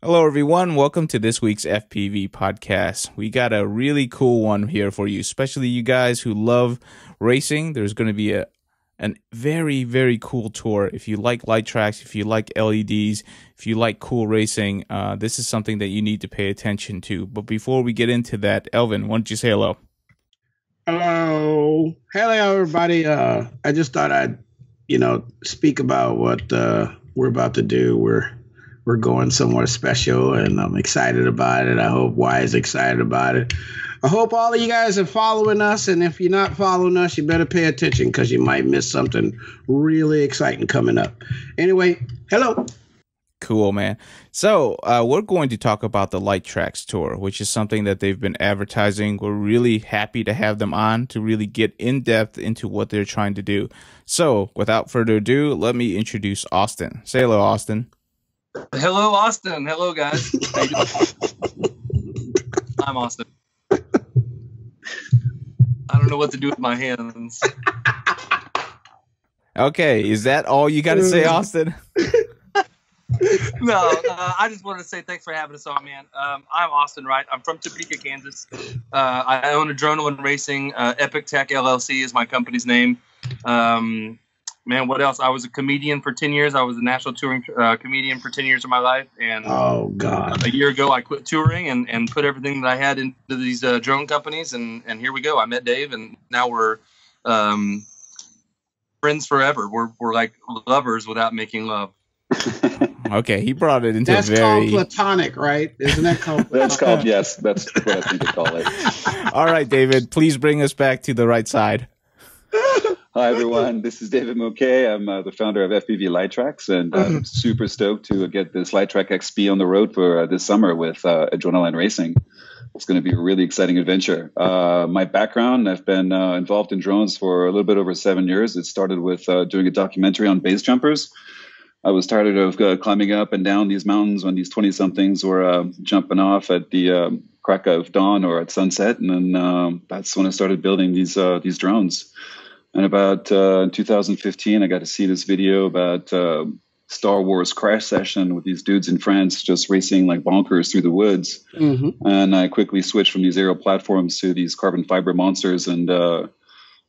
Hello, everyone. Welcome to this week's FPV podcast. We got a really cool one here for you, especially you guys who love racing. There's going to be a very, very cool tour. If you like Lighttrax, if you like LEDs, if you like cool racing, this is something that you need to pay attention to. But before we get into that, Elvin, why don't you say hello? Hello, everybody. I just thought I'd, speak about what we're about to do. We're going somewhere special, and I'm excited about it. I hope Y is excited about it. I hope all of you guys are following us, and if you're not following us, you better pay attention because you might miss something really exciting coming up. Anyway, hello. Cool, man. So we're going to talk about the LightTrax tour, which is something that they've been advertising. We're really happy to have them on to really get in depth into what they're trying to do. So without further ado, let me introduce Austin. Say hello, Austin. Hello, Austin. Hello, guys. How you doing? I'm Austin. I don't know what to do with my hands. Okay, is that all you got to say, Austin? No, I just wanted to say thanks for having us on, man. I'm Austin Wright. I'm from Topeka, Kansas. I own Adrenaline Racing. Epic Tech LLC is my company's name. Man, what else? I was a comedian for 10 years. I was a national touring comedian for 10 years of my life. And oh, God. A year ago, I quit touring and put everything that I had into these drone companies. And here we go. I met Dave, and now we're friends forever. We're like lovers without making love. Okay, he brought it into that's called platonic, right? Isn't that called platonic? That's called, yes, that's what I think they call it. All right, David, please bring us back to the right side. Hi, everyone. This is David Moquay. I'm the founder of FPV Lighttrax, and I'm super stoked to get this LightTrak XP on the road for this summer with Adrenaline Racing. It's going to be a really exciting adventure. My background, I've been involved in drones for a little bit over 7 years. It started with doing a documentary on base jumpers. I was tired of climbing up and down these mountains when these 20-somethings were jumping off at the crack of dawn or at sunset, and then that's when I started building these drones. And about 2015, I got to see this video about Star Wars crash session with these dudes in France just racing like bonkers through the woods. Mm-hmm. And I quickly switched from these aerial platforms to these carbon fiber monsters and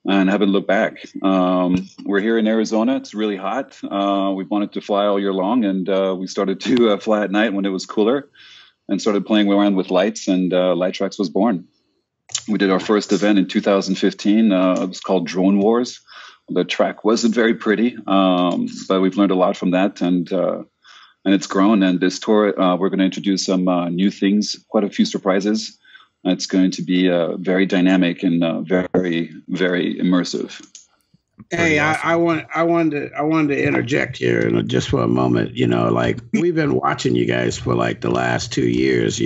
haven't looked back. We're here in Arizona. It's really hot. We wanted to fly all year long, and we started to fly at night when it was cooler and started playing around with lights, and LightTrax was born. We did our first event in 2015. It was called Drone Wars. The track wasn't very pretty, but we've learned a lot from that, and it's grown. And this tour, we're going to introduce some new things, quite a few surprises. It's going to be very dynamic and very, very immersive. Hey, awesome. I wanted to interject here just for a moment. Like we've been watching you guys for like the last 2 years,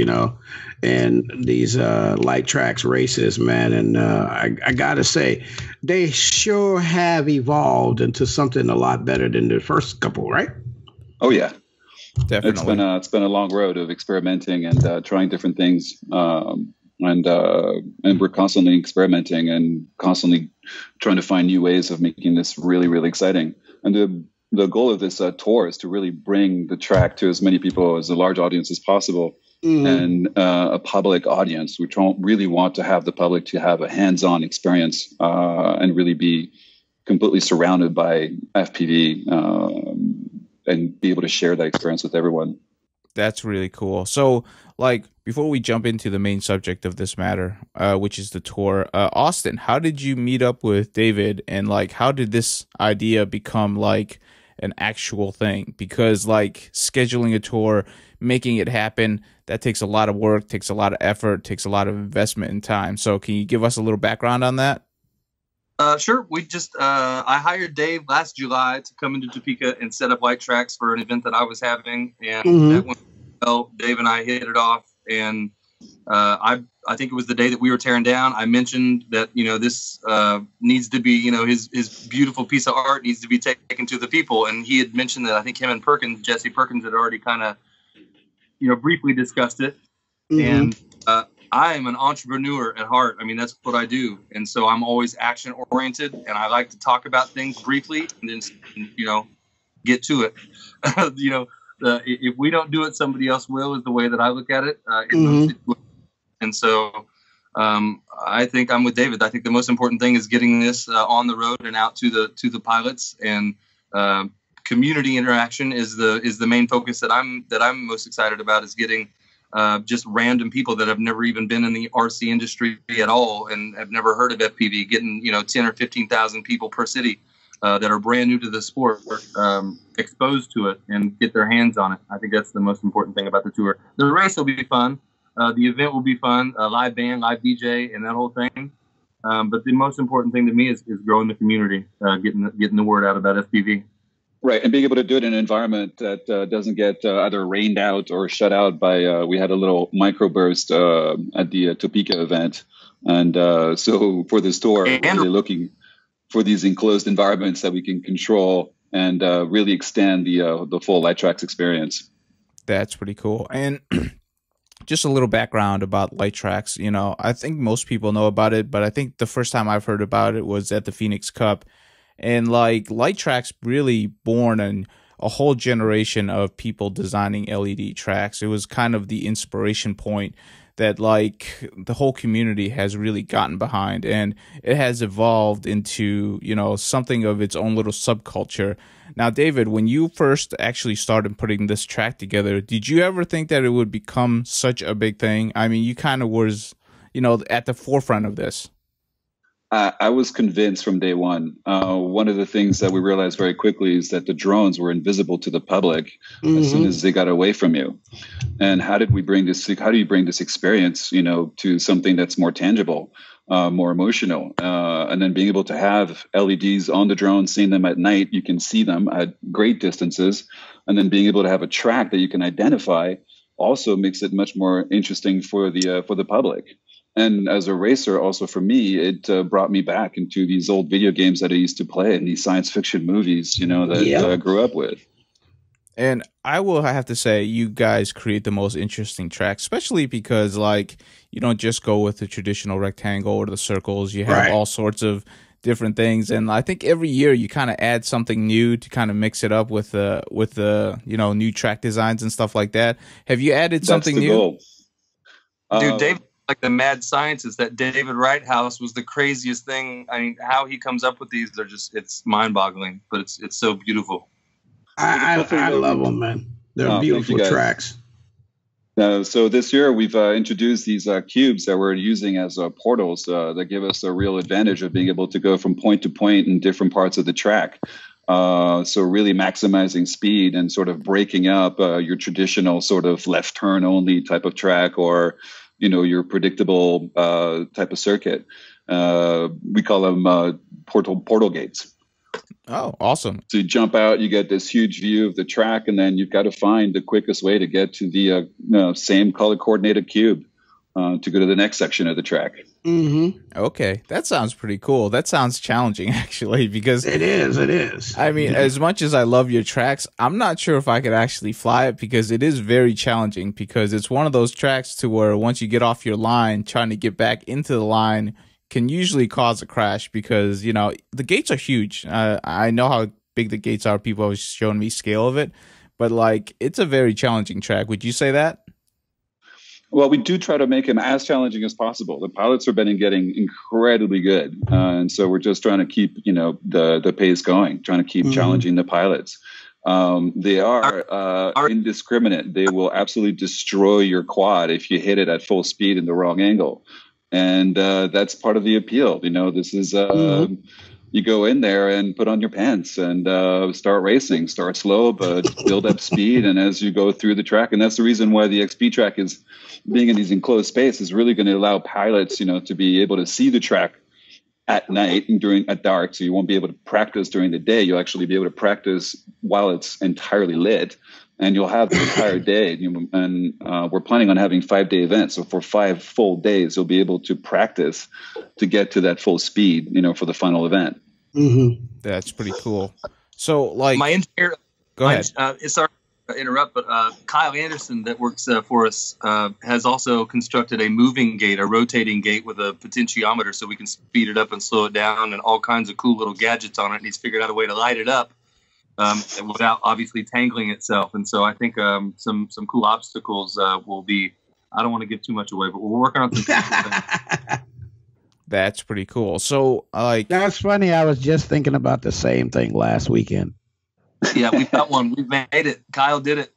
and these LightTrax races, man. And I gotta say, they sure have evolved into something a lot better than the first couple, right? Oh yeah, definitely. It's been a long road of experimenting and trying different things. And we're constantly experimenting and constantly trying to find new ways of making this really, really exciting. And the goal of this tour is to really bring the track to as many people, as a large audience as possible, and a public audience. We really want to have the public to have a hands-on experience and really be completely surrounded by FPV and be able to share that experience with everyone. That's really cool. So, like, before we jump into the main subject of this matter, which is the tour, Austin, how did you meet up with David, and like, how did this idea become like an actual thing? Because like scheduling a tour, making it happen, that takes a lot of work, takes a lot of effort, takes a lot of investment and time. So, can you give us a little background on that? Sure. We just I hired Dave last July to come into Topeka and set up LightTrax for an event that I was having, and that went well. Dave and I hit it off, and I think it was the day that we were tearing down. I mentioned that this needs to be his beautiful piece of art needs to be taken to the people, and he had mentioned that I think him and Jesse Perkins had already kind of briefly discussed it, and I am an entrepreneur at heart. I mean, that's what I do. And so I'm always action oriented, and I like to talk about things briefly and then, get to it. if we don't do it, somebody else will, is the way that I look at it. And so I think I'm with David. I think the most important thing is getting this on the road and out to the pilots, and community interaction is the main focus that I'm most excited about, is getting just random people that have never even been in the RC industry at all and have never heard of FPV, getting 10 or 15,000 people per city that are brand new to the sport exposed to it and get their hands on it. I think that's the most important thing about the tour. The race will be fun. The event will be fun. Live band, live DJ, and that whole thing. But the most important thing to me is growing the community, getting the word out about FPV. Right, and being able to do it in an environment that doesn't get either rained out or shut out by. We had a little microburst at the Topeka event, and so for this tour, we're really looking for these enclosed environments that we can control and really extend the full LightTrax experience. That's pretty cool. And just a little background about LightTrax. I think most people know about it, but I think the first time I've heard about it was at the Phoenix Cup. And LightTrax really born a whole generation of people designing LED tracks. It was kind of the inspiration point that the whole community has really gotten behind, and it has evolved into something of its own little subculture. Now, David, when you first actually started putting this track together, did you ever think that it would become such a big thing? I mean, you kind of was at the forefront of this. I was convinced from day one. One of the things that we realized very quickly is that the drones were invisible to the public as soon as they got away from you. And how do you bring this experience, to something that's more tangible, more emotional? And then being able to have LEDs on the drone, seeing them at night, you can see them at great distances. And then being able to have a track that you can identify also makes it much more interesting for the public. And as a racer, also for me, it brought me back into these old video games that I used to play and these science fiction movies, that I grew up with. And I will have to say, you guys create the most interesting tracks, especially because you don't just go with the traditional rectangle or the circles. You have all sorts of different things, and I think every year you kind of add something new to kind of mix it up with the new track designs and stuff like that. Have you added something new? Goal. Dude, Dave. Like the mad scientist, that David Wright house was the craziest thing. I mean, how he comes up with these, it's mind-boggling, but it's so beautiful. I love them, man. They're beautiful tracks. So this year we've introduced these cubes that we're using as portals that give us a real advantage of being able to go from point to point in different parts of the track. So really maximizing speed and sort of breaking up your traditional sort of left turn only type of track, or your predictable type of circuit. We call them portal gates. Oh, awesome. So you jump out, you get this huge view of the track, and then you've got to find the quickest way to get to the same color coordinated cube to go to the next section of the track. Okay, that sounds pretty cool. That sounds challenging, actually, because it is. I mean, as much as I love your tracks, I'm not sure if I could actually fly it, because it is very challenging, because it's one of those tracks to where once you get off your line, trying to get back into the line can usually cause a crash, because the gates are huge. I know how big the gates are. People have shown me scale of it, but it's a very challenging track. Would you say that? Well, we do try to make them as challenging as possible. The pilots have been getting incredibly good, and so we're just trying to keep the pace going, trying to keep challenging the pilots. They are indiscriminate. They will absolutely destroy your quad if you hit it at full speed in the wrong angle, and that's part of the appeal. This is you go in there and put on your pants and start racing. Start slow, but build up speed. And as you go through the track, and that's the reason why the XP track is being in these enclosed space is really going to allow pilots, to be able to see the track at night and at dark. So you won't be able to practice during the day. You'll actually be able to practice while it's entirely lit, and you'll have the entire day. And we're planning on having 5-day events. So for 5 full days, you'll be able to practice to get to that full speed, for the final event. That's pretty cool. So my engineer, go ahead. Sorry to interrupt, but Kyle Anderson that works for us has also constructed a moving gate, a rotating gate with a potentiometer, so we can speed it up and slow it down, and all kinds of cool little gadgets on it. And he's figured out a way to light it up without obviously tangling itself. And so I think some cool obstacles will be. I don't want to give too much away, but we're working on some things. That's pretty cool. So, like, that's funny. I was just thinking about the same thing last weekend. Yeah, we've got one. We've made it. Kyle did it.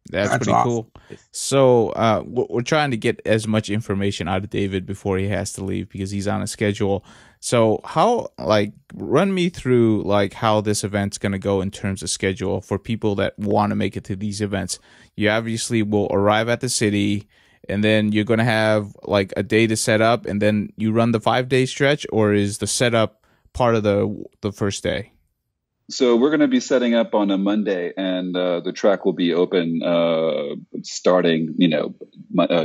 That's pretty awesome. Cool. So we're trying to get as much information out of David before he has to leave because he's on a schedule. So how, like, run me through, like, how this event's going to go in terms of schedule for people that want to make it to these events. You obviously will arrive at the city, and then you're going to have, like, a day to set up, and then you run the 5-day stretch, or is the setup part of the first day? So we're going to be setting up on a Monday, and the track will be open starting,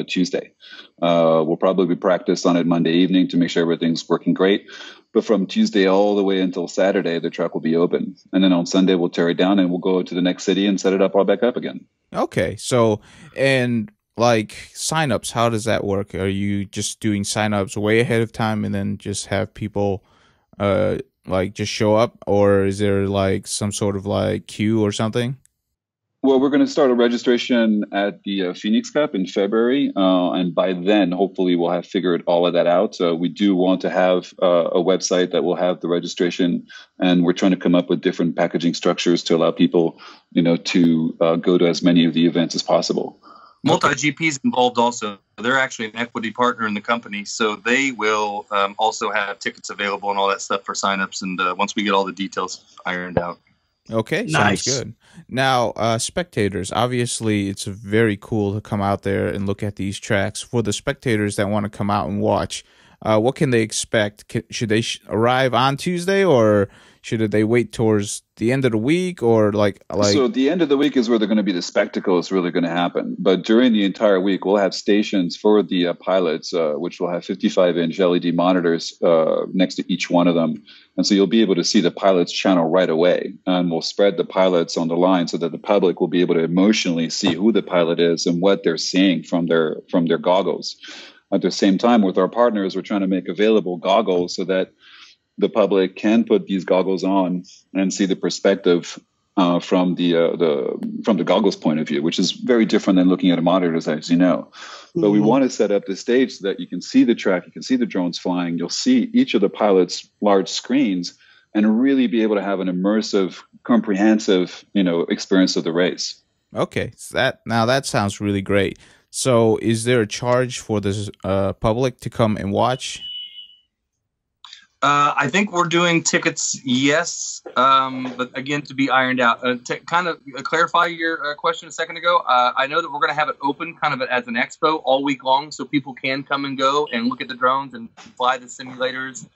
Tuesday. We'll probably practice on it Monday evening to make sure everything's working great. But from Tuesday all the way until Saturday, the track will be open. And then on Sunday, we'll tear it down and we'll go to the next city and set it up all back up again. Okay. So, and like signups, how does that work? Are you just doing signups way ahead of time and then just have people like just show up, or is there like some sort of like queue or something? Well, we're going to start a registration at the Phoenix Cup in February, and by then, hopefully, we'll have figured all of that out. We do want to have a website that will have the registration, and we're trying to come up with different packaging structures to allow people, to go to as many of the events as possible. Multi-GP's involved also. They're actually an equity partner in the company, so they will also have tickets available and all that stuff for signups. And once we get all the details ironed out. Okay, nice. Sounds good. Now, spectators, obviously, it's very cool to come out there and look at these tracks. For the spectators that want to come out and watch, what can they expect? Should they arrive on Tuesday, or should they wait towards the end of the week, or like? So the end of the week is where they're going to be. The spectacle is really going to happen. But during the entire week, we'll have stations for the pilots, which will have 55-inch LED monitors next to each one of them. And so you'll be able to see the pilot's channel right away. And we'll spread the pilots on the line so that the public will be able to emotionally see who the pilot is and what they're seeing from their goggles. At the same time, with our partners, we're trying to make available goggles so that the public can put these goggles on and see the perspective from the goggles point of view, which is very different than looking at a monitor, as you know. But we want to set up the stage so that you can see the track, you can see the drones flying, you'll see each of the pilots' large screens, and really be able to have an immersive, comprehensive, experience of the race. Okay, so that sounds really great. So, is there a charge for the public to come and watch? I think we're doing tickets, yes, but again, to be ironed out. To kind of clarify your question a second ago, I know that we're going to have it open kind of as an expo all week long, so people can come and go and look at the drones and fly the simulators.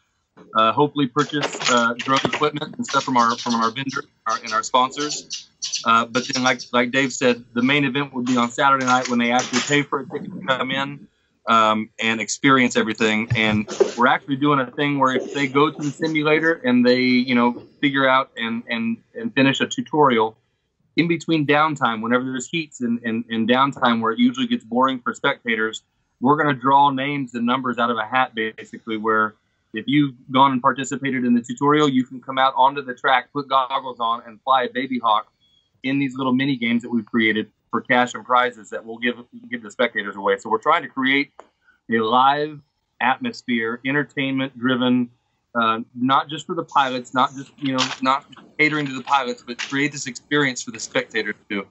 Hopefully, purchase drone equipment and stuff from our vendors and our sponsors. But then, like Dave said, the main event would be on Saturday night when they actually pay for a ticket to come in. And experience everything. And we're actually doing a thing where if they go to the simulator and they, figure out and finish a tutorial in between downtime, whenever there's heats and downtime where it usually gets boring for spectators, we're going to draw names and numbers out of a hat, basically, where if you've gone and participated in the tutorial, you can come out onto the track, put goggles on, and fly a baby hawk in these little mini games that we've created for cash and prizes that we'll give the spectators away. So we're trying to create a live atmosphere, entertainment-driven, not just for the pilots, not just not catering to the pilots, but create this experience for the spectators too.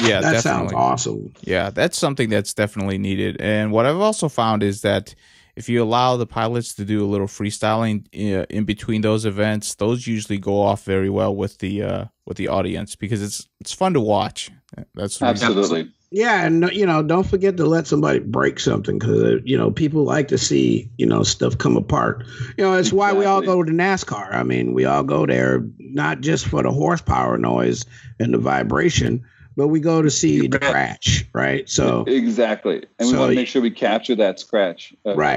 Yeah, that definitely. Sounds awesome. Yeah, that's something that's definitely needed. And what I've also found is that if you allow the pilots to do a little freestyling in between those events, those usually go off very well with the audience because it's fun to watch. That's absolutely. Yeah, and don't forget to let somebody break something because people like to see stuff come apart. It's why we all go to NASCAR. I mean, we all go there not just for the horsepower noise and the vibration, but we go to see the crash, right? So exactly, and we want to make sure we capture that scratch. Right.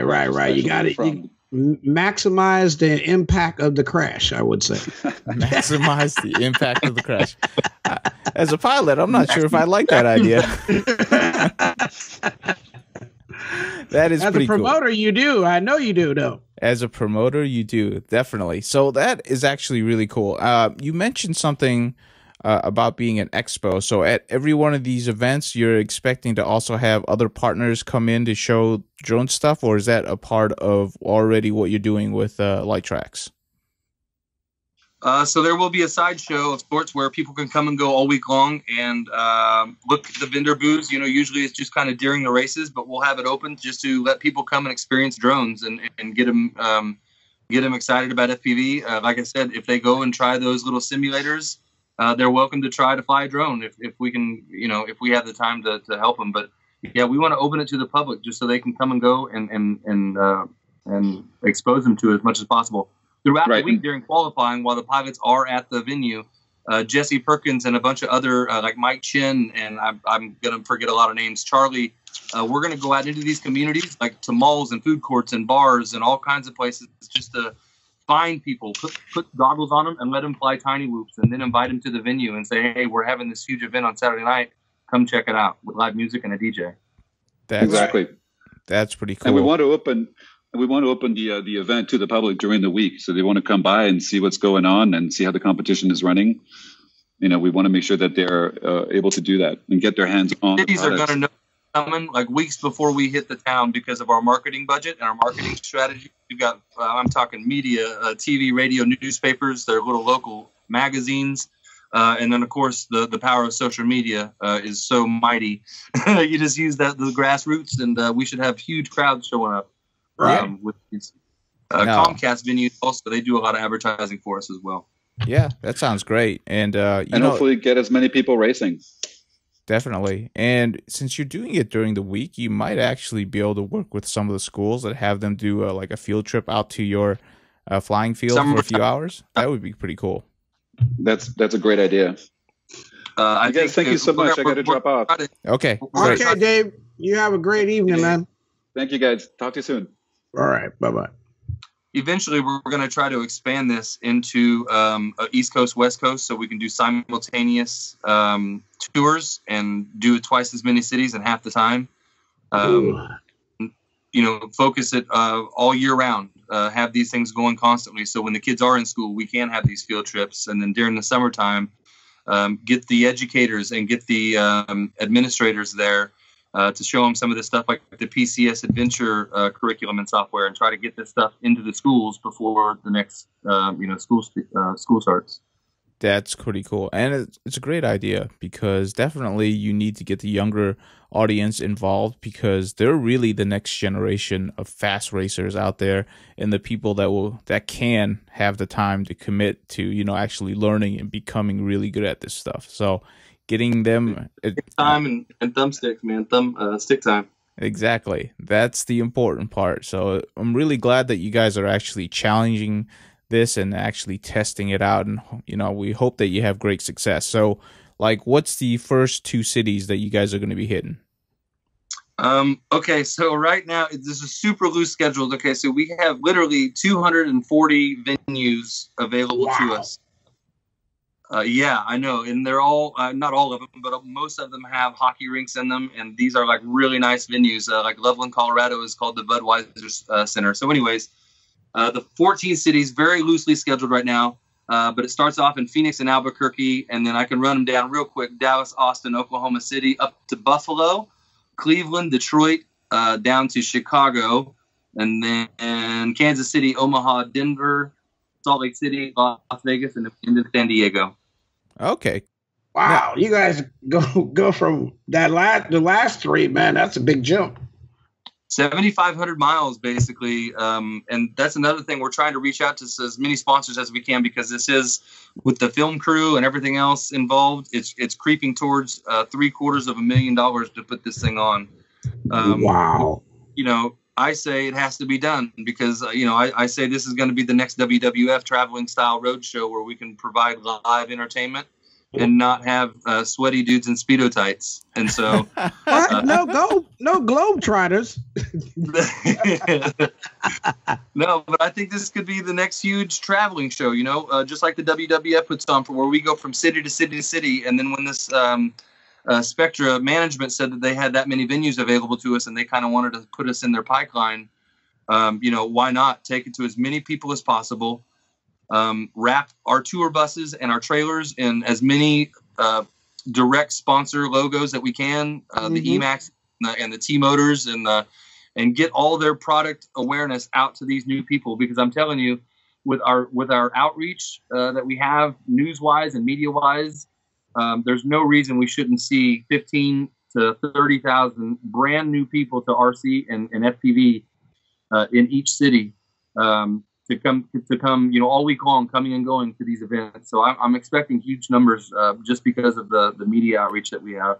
You got to maximize the impact of the crash, I would say. Maximize the impact of the crash. As a pilot, I'm not sure if I like that idea. That is as pretty a promoter, cool. You do. I know you do, though. As a promoter, you do, definitely. So that is actually really cool. You mentioned something about being an expo. So at every one of these events, you're expecting to also have other partners come in to show drone stuff, or is that a part of already what you're doing with LightTrax? So there will be a sideshow of sorts where people can come and go all week long and look at the vendor booths. You know, usually it's just kind of during the races, but we'll have it open just to let people come and experience drones and get them excited about FPV. Like I said, if they go and try those little simulators, they're welcome to try to fly a drone if we can, you know, if we have the time to help them. But yeah, we want to open it to the public just so they can come and go and expose them to it as much as possible. Throughout the week during qualifying, while the pilots are at the venue, Jesse Perkins and a bunch of other, like Mike Chin, and I'm going to forget a lot of names, Charlie, we're going to go out into these communities, like to malls and food courts and bars and all kinds of places, just to find people, put goggles on them and let them fly tiny whoops, and then invite them to the venue and say, hey, we're having this huge event on Saturday night. Come check it out with live music and a DJ. Exactly. That's pretty cool. And we want to open the event to the public during the week, so they want to come by and see what's going on and see how the competition is running. You know, we want to make sure that they're able to do that and get their hands on. Cities are going to know coming like weeks before we hit the town because of our marketing budget and our marketing strategy. We've got, I'm talking media, TV, radio, newspapers, their little local magazines. And then, of course, the power of social media is so mighty. You just use the grassroots, and we should have huge crowds showing up. With these Comcast venues, also they do a lot of advertising for us as well. Yeah, that sounds great, and hopefully get as many people racing. Definitely, and since you're doing it during the week, you might actually be able to work with some of the schools that have them do like a field trip out to your flying field for a few hours. That would be pretty cool. That's a great idea. Guys, thank you so much. I got to drop off. Okay. Okay, Dave. You have a great evening, man. Thank you, guys. Talk to you soon. All right. Bye-bye. Eventually, we're going to try to expand this into East Coast, West Coast, so we can do simultaneous tours and do twice as many cities in half the time. You know, focus it all year round. Have these things going constantly, so when the kids are in school, we can have these field trips. And then during the summertime, get the educators and get the administrators there to show them some of this stuff like the PCS Adventure curriculum and software, and try to get this stuff into the schools before the next school starts. That's pretty cool, and it's a great idea because definitely you need to get the younger audience involved because they're really the next generation of fast racers out there, and the people that can have the time to commit to actually learning and becoming really good at this stuff. So getting them time and thumbsticks, man, stick time. Exactly, that's the important part. So I'm really glad that you guys are actually challenging this and actually testing it out, and we hope that you have great success. So like, what's the first two cities that you guys are going to be hitting? Okay, so right now this is super loose scheduled. Okay, so we have literally 240 venues available to us. Yeah, I know, and they're all not all of them, but most of them have hockey rinks in them, and these are like really nice venues. Like Loveland, Colorado is called the Budweiser Center. So anyways, the 14 cities, very loosely scheduled right now, but it starts off in Phoenix and Albuquerque, and then I can run them down real quick. Dallas, Austin, Oklahoma City, up to Buffalo, Cleveland, Detroit, down to Chicago, and then Kansas City, Omaha, Denver, Salt Lake City, Las Vegas, and into San Diego. Okay. Wow, you guys go from the last three, man. That's a big jump. 7,500 miles, basically. And that's another thing. We're trying to reach out to as many sponsors as we can, because this is, with the film crew and everything else involved, it's creeping towards $750,000 to put this thing on. Wow. I say it has to be done because, I say this is going to be the next WWF traveling style roadshow where we can provide live entertainment and not have sweaty dudes in Speedo tights. And so no Globetrotters. No, but I think this could be the next huge traveling show, just like the WWF puts on, for where we go from city to city to city. And then when this Spectra management said that they had that many venues available to us and they kind of wanted to put us in their pipeline, why not take it to as many people as possible? Wrap our tour buses and our trailers in as many direct sponsor logos that we can, the Emax and the T-Motors, and get all their product awareness out to these new people. Because I'm telling you, with our outreach that we have news-wise and media-wise, there's no reason we shouldn't see 15 to 30,000 brand new people to RC and FPV in each city to come, all week long, coming and going to these events. So I'm expecting huge numbers just because of the media outreach that we have.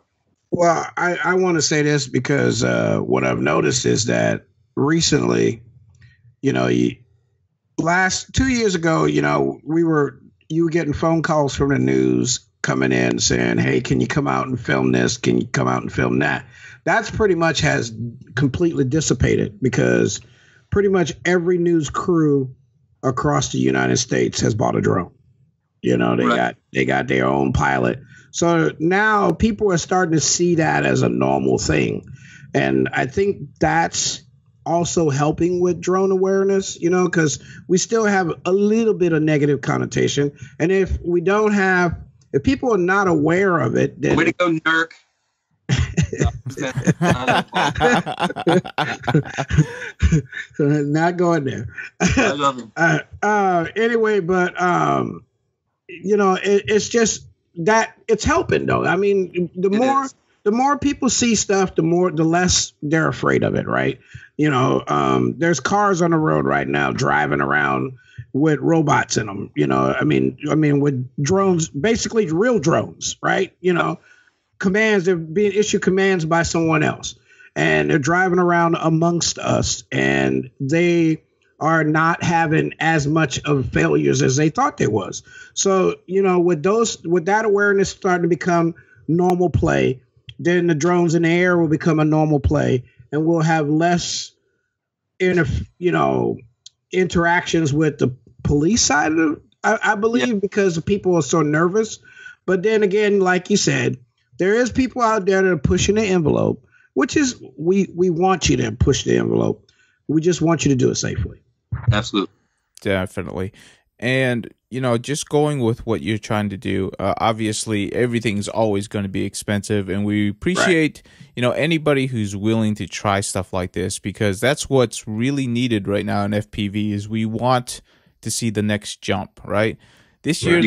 Well, I want to say this because what I've noticed is that recently, last 2 years ago, you were getting phone calls from the news coming in saying, hey, can you come out and film this? Can you come out and film that? That's pretty much has completely dissipated because pretty much every news crew across the United States has bought a drone. They got their own pilot. So now people are starting to see that as a normal thing. And I think that's also helping with drone awareness, because we still have a little bit of negative connotation. And if people are not aware of it, then way to go, Nurk. Not going there. I love him. Anyway, but it's just that it's helping though. I mean, the more people see stuff, the less they're afraid of it, right? There's cars on the road right now driving around with robots in them. I mean with drones, basically real drones, right? Commands, they're being issued commands by someone else, and they're driving around amongst us, and they are not having as much of failures as they thought there was. So, with that awareness starting to become normal play, then the drones in the air will become a normal play, and we'll have less interactions with the police side of it, I believe, because people are so nervous. But then again, like you said, there is people out there that are pushing the envelope, which is we want you to push the envelope. We just want you to do it safely. Absolutely. Definitely. And, just going with what you're trying to do, obviously everything's always going to be expensive, and we appreciate, anybody who's willing to try stuff like this, because that's what's really needed right now in FPV is we want to see the next jump, right? This year,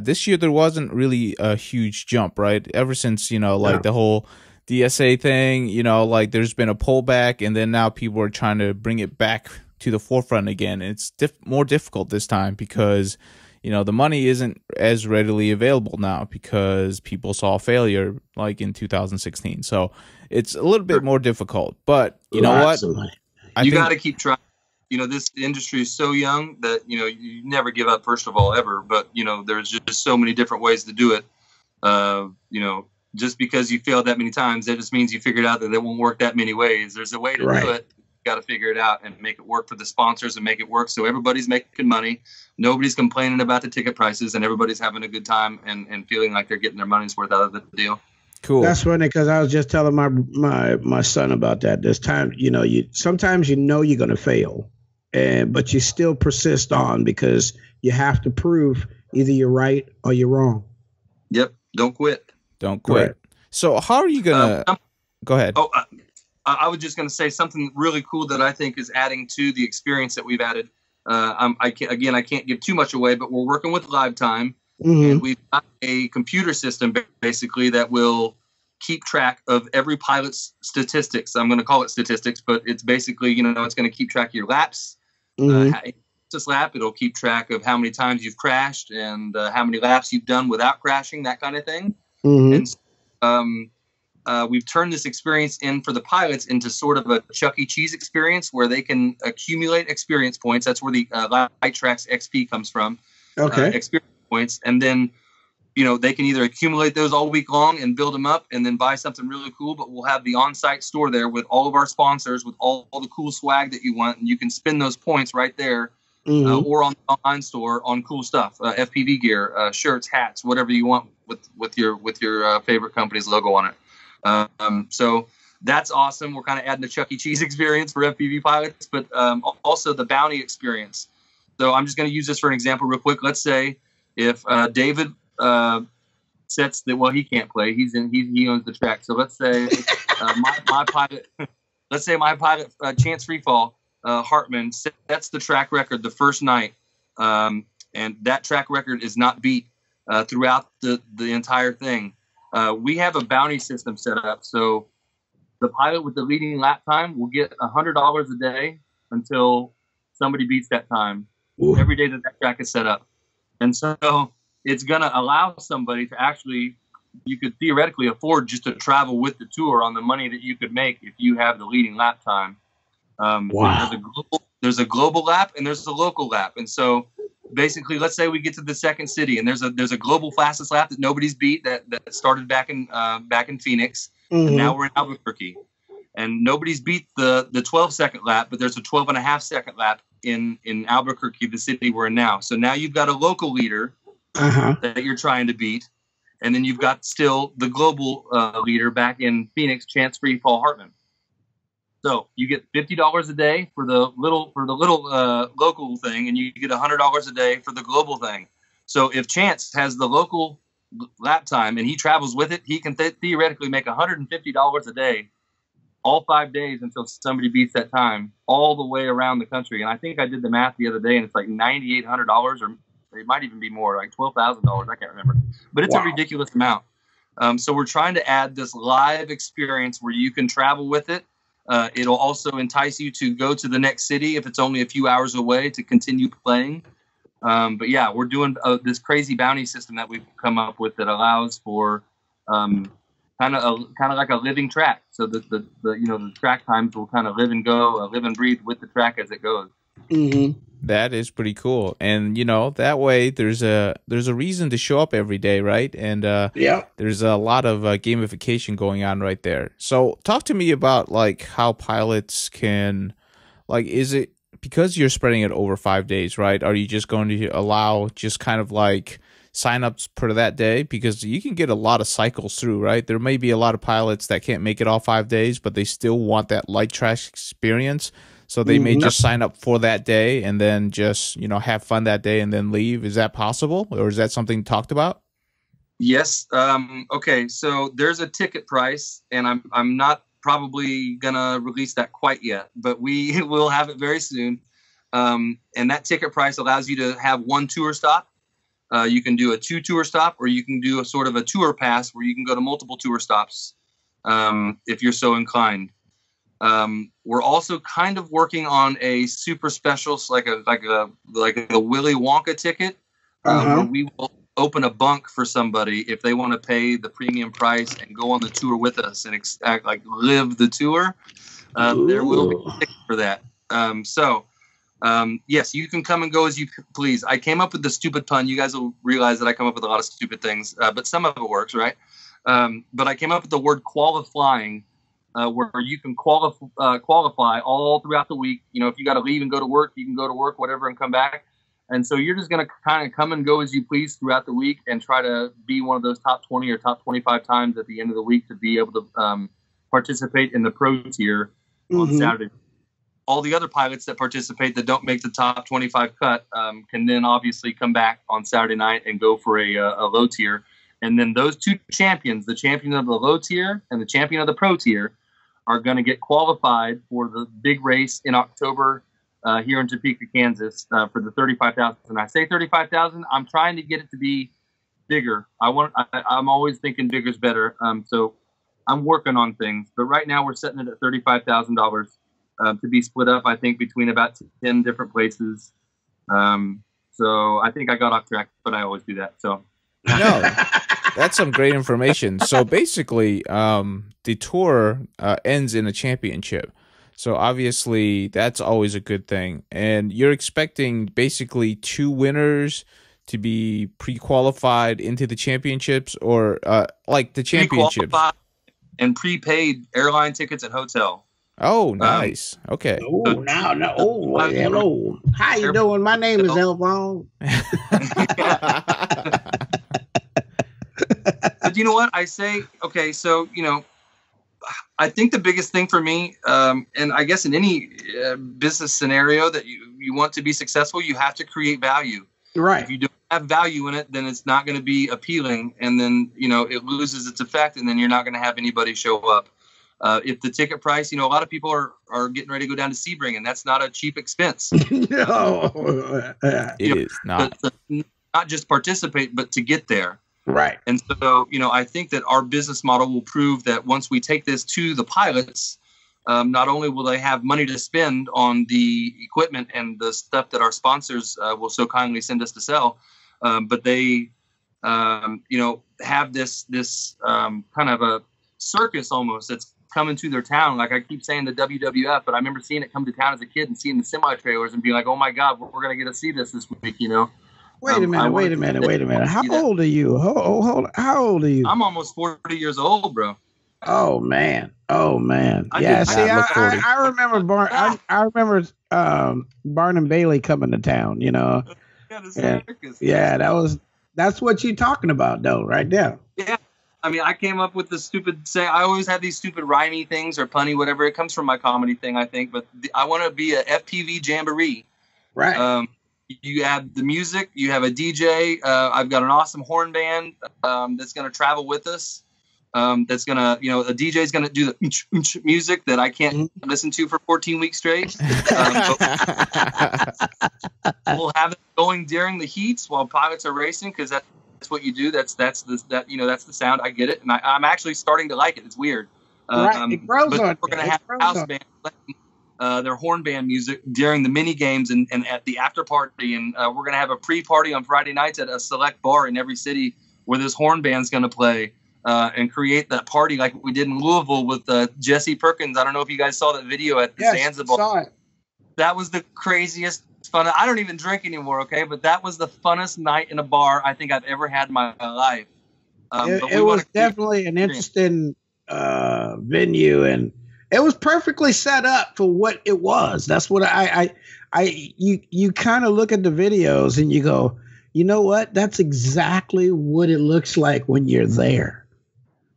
this year there wasn't really a huge jump, right? Ever since, the whole DSA thing, there's been a pullback, and then now people are trying to bring it back to the forefront again. And it's more difficult this time because, the money isn't as readily available now because people saw failure like in 2016. So it's a little bit more difficult, but you know what? You got to keep trying. This industry is so young that, you never give up, first of all, ever. But, there's just so many different ways to do it. Just because you failed that many times, that just means you figured out that it won't work that many ways. There's a way to do it. You got to figure it out and make it work for the sponsors and make it work so everybody's making money. Nobody's complaining about the ticket prices, and everybody's having a good time and feeling like they're getting their money's worth out of the deal. Cool. That's funny because I was just telling my son about that this time. Sometimes you're going to fail. But you still persist on because you have to prove either you're right or you're wrong. Yep. Don't quit. Don't quit. Right. So how are you going to go ahead? Oh, I was just going to say something really cool that I think is adding to the experience that we've added. I can't give too much away, but we're working with LiveTime, and we've got a computer system basically that will keep track of every pilot's statistics. I'm going to call it statistics, but it's basically, it's going to keep track of your laps. This lap, it'll keep track of how many times you've crashed and how many laps you've done without crashing, that kind of thing. And we've turned this experience in for the pilots into sort of a Chuck E. Cheese experience where they can accumulate experience points. That's where the LightTrax XP comes from. Okay. Experience points. And then, they can either accumulate those all week long and build them up and then buy something really cool, but we'll have the on-site store there with all of our sponsors with all the cool swag that you want, and you can spend those points right there or on the online store on cool stuff, FPV gear, shirts, hats, whatever you want with your favorite company's logo on it. So that's awesome. We're kind of adding the Chuck E. Cheese experience for FPV pilots, but also the bounty experience. So I'm just going to use this for an example real quick. Let's say if David sets that, well, he can't play. He owns the track. So let's say my pilot, let's say my pilot, Chance Freefall, Hartman, sets the track record the first night, and that track record is not beat throughout the entire thing. We have a bounty system set up, so the pilot with the leading lap time will get $100 a day until somebody beats that time. Ooh. Every day that track is set up. And so it's going to allow somebody to actually, you could theoretically afford just to travel with the tour on the money that you could make if you have the leading lap time. Wow. There's a global lap and there's a local lap. And so basically, let's say we get to the second city and there's a global fastest lap that nobody's beat that started back in Phoenix. Mm-hmm. And now we're in Albuquerque. And nobody's beat the 12-second lap, but there's a 12.5-second lap in Albuquerque, the city we're in now. So now you've got a local leader that you're trying to beat. And then you've got still the global leader back in Phoenix, Chance Freefall Hartman. So you get $50 a day for the little local thing, and you get $100 a day for the global thing. So if Chance has the local lap time and he travels with it, he can theoretically make $150 a day all 5 days until somebody beats that time all the way around the country. And I think I did the math the other day, and it's like $9,800, or it might even be more, like $12,000. I can't remember, but it's a ridiculous amount. So we're trying to add this live experience where you can travel with it. It'll also entice you to go to the next city if it's only a few hours away to continue playing. But yeah, we're doing this crazy bounty system that we've come up with that allows for kind of like a living track. So the track times will kind of live and go, live and breathe with the track as it goes. Mm-hmm. That is pretty cool. And that way there's a reason to show up every day, right? And there's a lot of gamification going on right there. So talk to me about like how pilots can, like, is it because you're spreading it over 5 days, right? Are you just going to allow just kind of like signups per that day? Because you can get a lot of cycles through, right? There may be a lot of pilots that can't make it all 5 days, but they still want that LightTrak experience. So they may just sign up for that day and then just, have fun that day and then leave. Is that possible? Or is that something talked about? Yes. Okay. So there's a ticket price, and I'm not probably going to release that quite yet, but we will have it very soon. And that ticket price allows you to have one tour stop. You can do a 2 tour stop, or you can do a sort of a tour pass where you can go to multiple tour stops if you're so inclined. We're also kind of working on a super special, like a Willy Wonka ticket, where we will open a bunk for somebody if they want to pay the premium price and go on the tour with us and live the tour. There will be a ticket for that. Yes, you can come and go as you please. I came up with the stupid pun. You guys will realize that I come up with a lot of stupid things, but some of it works, right? But I came up with the word qualifying. Where you can qualify all throughout the week. If you got to leave and go to work, you can go to work, whatever, and come back. And so you're just going to kind of come and go as you please throughout the week and try to be one of those top 20 or top 25 times at the end of the week to be able to participate in the pro tier on Saturday. All the other pilots that participate that don't make the top 25 cut can then obviously come back on Saturday night and go for a low tier. And then those two champions, the champion of the low tier and the champion of the pro tier, are going to get qualified for the big race in October here in Topeka, Kansas, for the 35,000. I say 35,000. I'm trying to get it to be bigger. I'm always thinking bigger is better. So I'm working on things. But right now we're setting it at $35,000 to be split up, I think, between about 10 different places. So I think I got off track, but I always do that. So. No, that's some great information. So basically, the tour ends in a championship. So obviously, that's always a good thing. And you're expecting basically 2 winners to be pre-qualified into the championships, or like the championships and prepaid airline tickets and hotel. Oh, nice. Okay. Oh, hello. How you doing? My name is Elvon. But you know what I say? Okay, so I think the biggest thing for me, and I guess in any business scenario that you want to be successful, you have to create value. Right. If you don't have value in it, then it's not going to be appealing, and then it loses its effect, and then you're not going to have anybody show up. If the ticket price, a lot of people are getting ready to go down to Sebring, and that's not a cheap expense. No, it is not. Not just participate, but to get there. Right. And so, I think that our business model will prove that once we take this to the pilots, not only will they have money to spend on the equipment and the stuff that our sponsors will so kindly send us to sell, but they, have this kind of a circus almost that's coming to their town. Like I keep saying the WWF, but I remember seeing it come to town as a kid and seeing the semi-trailers and being like, oh my God, we're going to get to see this week, Wait a minute. How old are you? How old are you? I'm almost 40 years old, bro. Oh man. Yeah. See, I remember I remember Barnum Bailey coming to town. That's what you're talking about, though, right there. Yeah. I mean, I came up with the stupid say. I always have these stupid rhymey things or punny, whatever. It comes from my comedy thing, I think. But I want to be a FPV jamboree. Right. You have the music. You have a DJ. I've got an awesome horn band that's going to travel with us. That's going to, a DJ is going to do the music that I can't listen to for 14 weeks straight. We'll have it going during the heats while pilots are racing because that's what you do. That's the sound. I get it, and I'm actually starting to like it. It's weird. Right. It grows but on we're going to have house band their horn band music during the mini games and at the after party, and we're going to have a pre-party on Friday nights at a select bar in every city where this horn band's going to play and create that party like we did in Louisville with Jesse Perkins. I don't know if you guys saw that video at the Zanzibar. Saw it. That was the craziest fun. I don't even drink anymore, okay? But that was the funnest night in a bar I think I've ever had in my life. It was definitely an interesting venue, and it was perfectly set up for what it was. That's what you kind of look at the videos and you go, you know what? That's exactly what it looks like when you're there.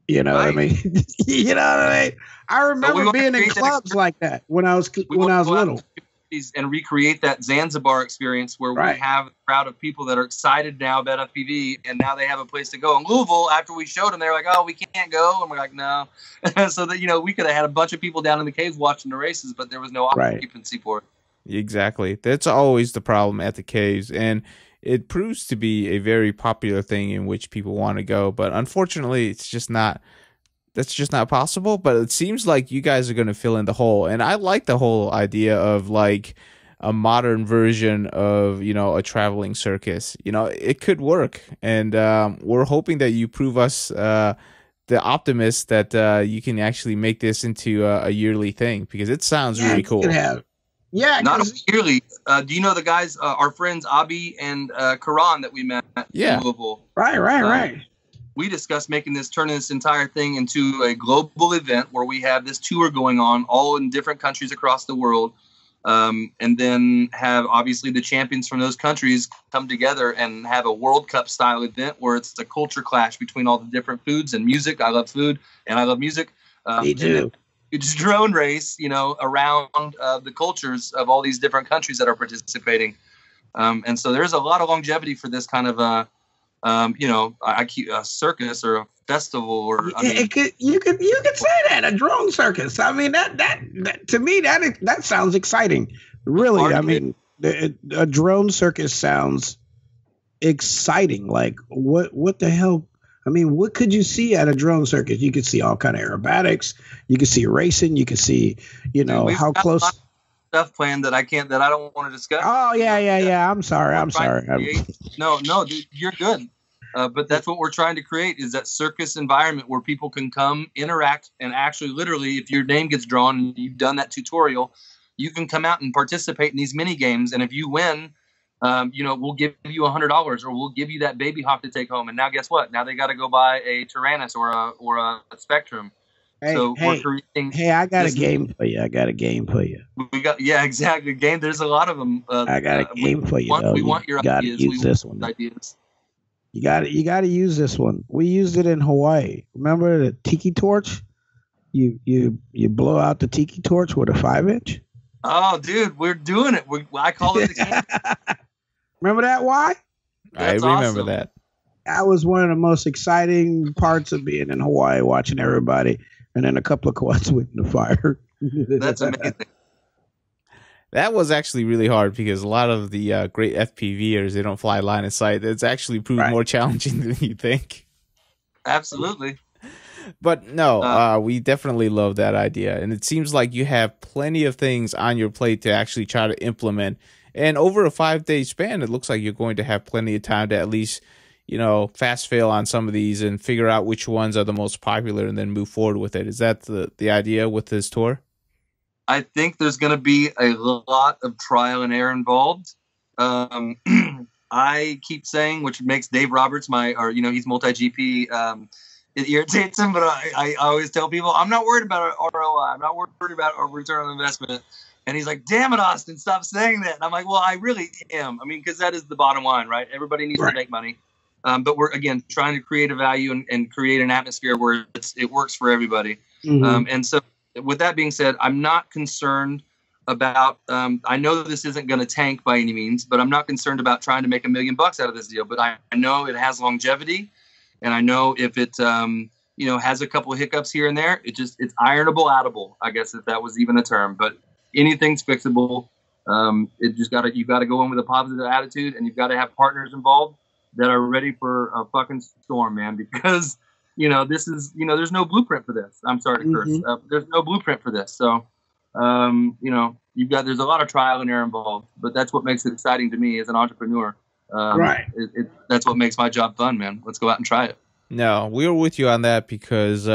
You know what I mean? You know what I mean? I remember being in clubs like that when I was little. And recreate that Zanzibar experience where we have a crowd of people that are excited now about FPV, and now they have a place to go. In Louisville, after we showed them, they were like, "Oh, we can't go," and we're like, "No." So that we could have had a bunch of people down in the caves watching the races, but there was no occupancy for it. Exactly. That's always the problem at the caves, and it proves to be a very popular thing in which people want to go, but unfortunately, it's just not. That's just not possible, but it seems like you guys are going to fill in the hole. And I like the whole idea of like a modern version of, a traveling circus. It could work. And we're hoping that you prove us the optimist that you can actually make this into a yearly thing, because it sounds really cool. Yeah. Not yearly. Do you know the guys, our friends, Abi and Karan that we met in Louisville? Right. We discussed turning this entire thing into a global event where we have this tour going on all in different countries across the world. And then have obviously the champions from those countries come together and have a World Cup style event where it's a culture clash between all the different foods and music. I love food and I love music. Me too. It's drone race, around the cultures of all these different countries that are participating. And so there's a lot of longevity for this kind of I keep a circus or a festival, or you could say that, a drone circus. I mean, that to me that sounds exciting. Really, I mean, a drone circus sounds exciting. Like what the hell? I mean, what could you see at a drone circus? You could see all kind of aerobatics. You could see racing. You could see, how close. Stuff planned that I don't want to discuss. Oh yeah. I'm sorry. No, dude, you're good. But that's what we're trying to create, is that circus environment where people can come, interact, and actually, literally, if your name gets drawn and you've done that tutorial, you can come out and participate in these mini games. And if you win, we'll give you $100, or we'll give you that baby hawk to take home. And now, guess what? Now they got to go buy a Tyrannus or a Spectrum. Hey, I got a game for you. We got, exactly. Game. There's a lot of them. I got a game for you. We want your ideas. Use this one. Ideas. You got to use this one. We used it in Hawaii. Remember the tiki torch? You blow out the tiki torch with a 5-inch. Oh, dude, we're doing it. I call it the can. Remember that? Why? I remember that. That was one of the most exciting parts of being in Hawaii, watching everybody, and then a couple of quads went in the fire. That's amazing. That was actually really hard because a lot of the great FPVers, they don't fly line of sight. It's actually proved more challenging than you think. Absolutely. But no, we definitely love that idea. And it seems like you have plenty of things on your plate to actually try to implement. And over a 5-day span, it looks like you're going to have plenty of time to at least, fast fail on some of these and figure out which ones are the most popular and then move forward with it. Is that the idea with this tour? I think there's going to be a lot of trial and error involved. I keep saying, which makes Dave Roberts he's multi-GP. It irritates him, but I always tell people, I'm not worried about our ROI. I'm not worried about our return on investment. And he's like, damn it, Austin, stop saying that. And I'm like, well, I really am. I mean, because that is the bottom line, right? Everybody needs to make money. But we're, again, trying to create a value and create an atmosphere where it works for everybody. Mm-hmm. And so with that being said, I'm not concerned about, I know this isn't going to tank by any means, but I'm not concerned about trying to make $1 million out of this deal. But I know it has longevity. And I know if it, has a couple of hiccups here and there, it's ironable, outable, I guess, if that was even a term. But anything's fixable. You got to go in with a positive attitude, and you've got to have partners involved that are ready for a fucking storm, man. Because this is, there's no blueprint for this. I'm sorry to curse. There's no blueprint for this. So, there's a lot of trial and error involved, but that's what makes it exciting to me as an entrepreneur. Right. That's what makes my job fun, man. Let's go out and try it. No, we're with you on that because,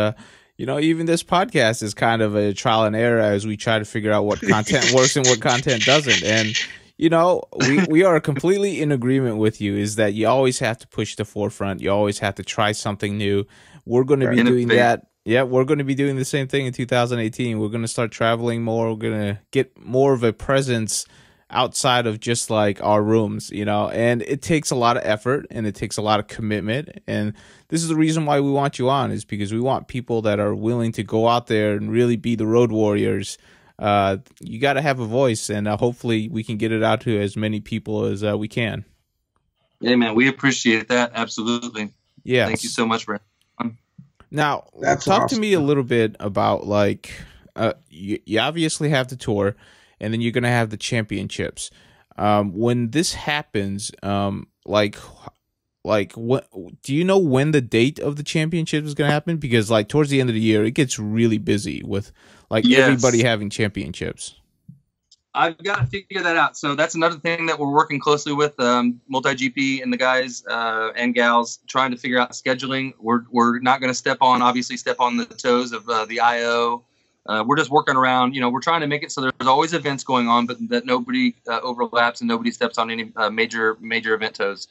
even this podcast is kind of a trial and error as we try to figure out what content works and what content doesn't. And, we are completely in agreement with you is that you always have to push the forefront. You always have to try something new. We're going to be doing that. Yeah, we're going to be doing the same thing in 2018. We're going to start traveling more. We're going to get more of a presence outside of just like our rooms, and it takes a lot of effort and it takes a lot of commitment. And this is the reason why we want you on, is because we want people that are willing to go out there and really be the road warriors. You got to have a voice, and hopefully we can get it out to as many people as we can. Yeah, man, we appreciate that. Absolutely. Yeah. Thank you so much, Brent. Now, talk to me a little bit about you obviously have the tour, and then you're going to have the championships. When this happens, what do you know when the date of the championship is going to happen? Because towards the end of the year, it gets really busy with everybody having championships. I've got to figure that out. So that's another thing that we're working closely with multi-GP and the guys and gals trying to figure out scheduling. We're not going to step on the toes of the IO. We're just working around, we're trying to make it so there's always events going on, but that nobody overlaps and nobody steps on any major event toes.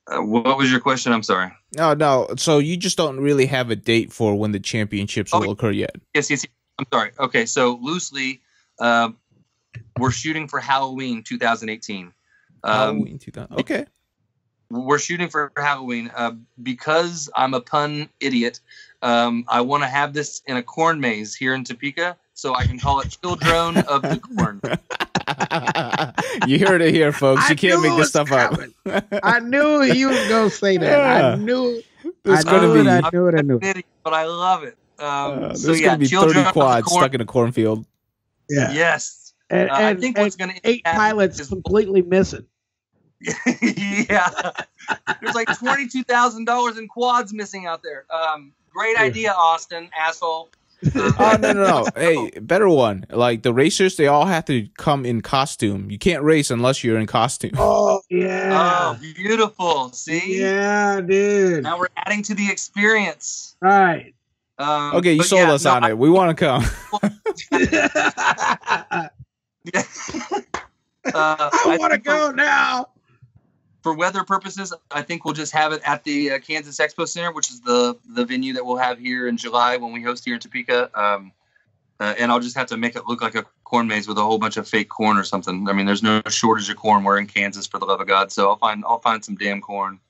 What was your question? I'm sorry. No. So you just don't really have a date for when the championships will occur yet. Yes. I'm sorry. Okay. So loosely, we're shooting for Halloween 2018. Okay. We're shooting for Halloween because I'm a pun idiot. I want to have this in a corn maze here in Topeka, so I can call it Children of the Corn. You heard it here, folks. You can't make this stuff up. I knew you was gonna say that. Yeah. I knew it's gonna be. I knew it. But I love it. There's gonna be 30 quads stuck in a cornfield. Yeah. Yes. And I think what's gonna 8 pilots is completely missing. Yeah, there's like $22,000 in quads missing out there. Great idea, Austin, asshole. No. Hey, better one. Like the racers, they all have to come in costume. You can't race unless you're in costume. Oh yeah. Oh, beautiful. See? Yeah, dude. Now we're adding to the experience. Right. Okay, you sold us on it. We want to come. I want to go now. For weather purposes, I think we'll just have it at the Kansas Expo Center, which is the venue that we'll have here in July when we host here in Topeka. And I'll just have to make it look like a corn maze with a whole bunch of fake corn or something. I mean, there's no shortage of corn. We're in Kansas, for the love of God. So I'll find some damn corn.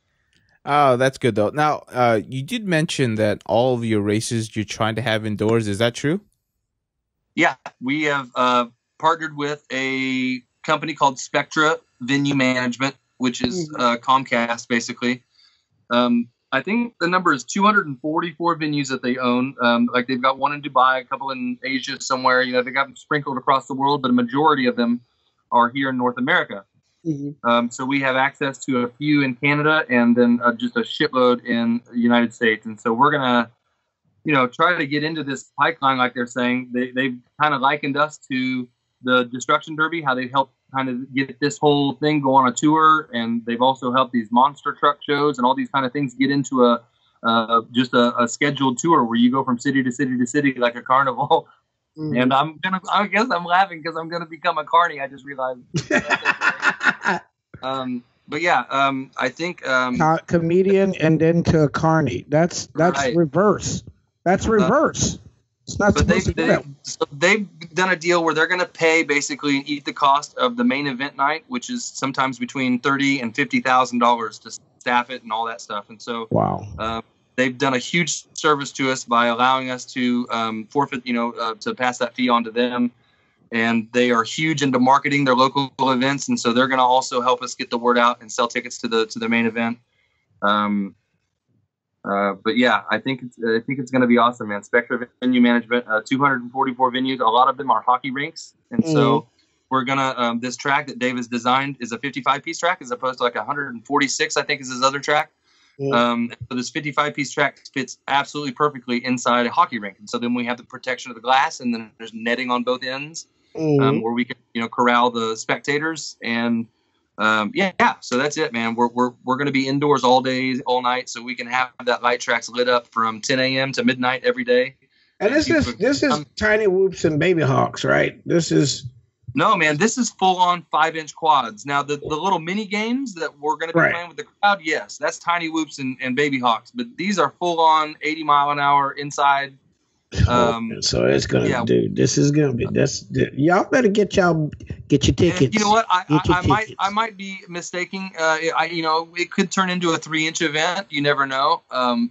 Oh, that's good though. Now, you did mention that all of your races you're trying to have indoors. Is that true? Yeah, we have partnered with a company called Spectra Venue Management, which is Comcast, basically. I think the number is 244 venues that they own. Like they've got one in Dubai, a couple in Asia somewhere. You know, they got them sprinkled across the world, but a majority of them are here in North America. So we have access to a few in Canada and then just a shitload in the United States. And so we're going to, you know, try to get into this pipeline, like they're saying. They've kind of likened us to the Destruction Derby, how they helped kind of get this whole thing go on a tour. And they've also helped these monster truck shows and all these kind of things get into just a scheduled tour where you go from city to city to city like a carnival. And I guess I'm laughing because I'm gonna become a carny. I just realized. But yeah, I think comedian and then to a carny. That's right. reverse. That's reverse. It's not supposed to do that. So they've done a deal where they're going to pay basically and eat the cost of the main event night, which is sometimes between $30,000 and $50,000 to staff it and all that stuff. And so, wow. They've done a huge service to us by allowing us to forfeit, to pass that fee on to them. And they are huge into marketing their local events, and so they're going to also help us get the word out and sell tickets to the main event. But yeah, I think it's going to be awesome, man. Spectra Venue Management, 244 venues. A lot of them are hockey rinks, and so we're gonna this track that Dave has designed is a 55-piece track as opposed to like 146. I think is his other track. So this 55-piece track fits absolutely perfectly inside a hockey rink, and so then we have the protection of the glass, and then there's netting on both ends where we can corral the spectators. And so that's it, man. We're going to be indoors all day, all night, so we can have that LightTrax lit up from 10 a.m. to midnight every day. And this is Tiny Whoops and Baby Hawks, right? No, man, this is full-on 5-inch quads. Now, the little mini games that we're going to be playing with the crowd, yes, that's Tiny Whoops and Baby Hawks. But these are full-on 80-mile-an-hour inside. So it's going to do. This is going to be. Y'all better get your tickets. You know what? I might be mistaking. It could turn into a 3-inch event. You never know.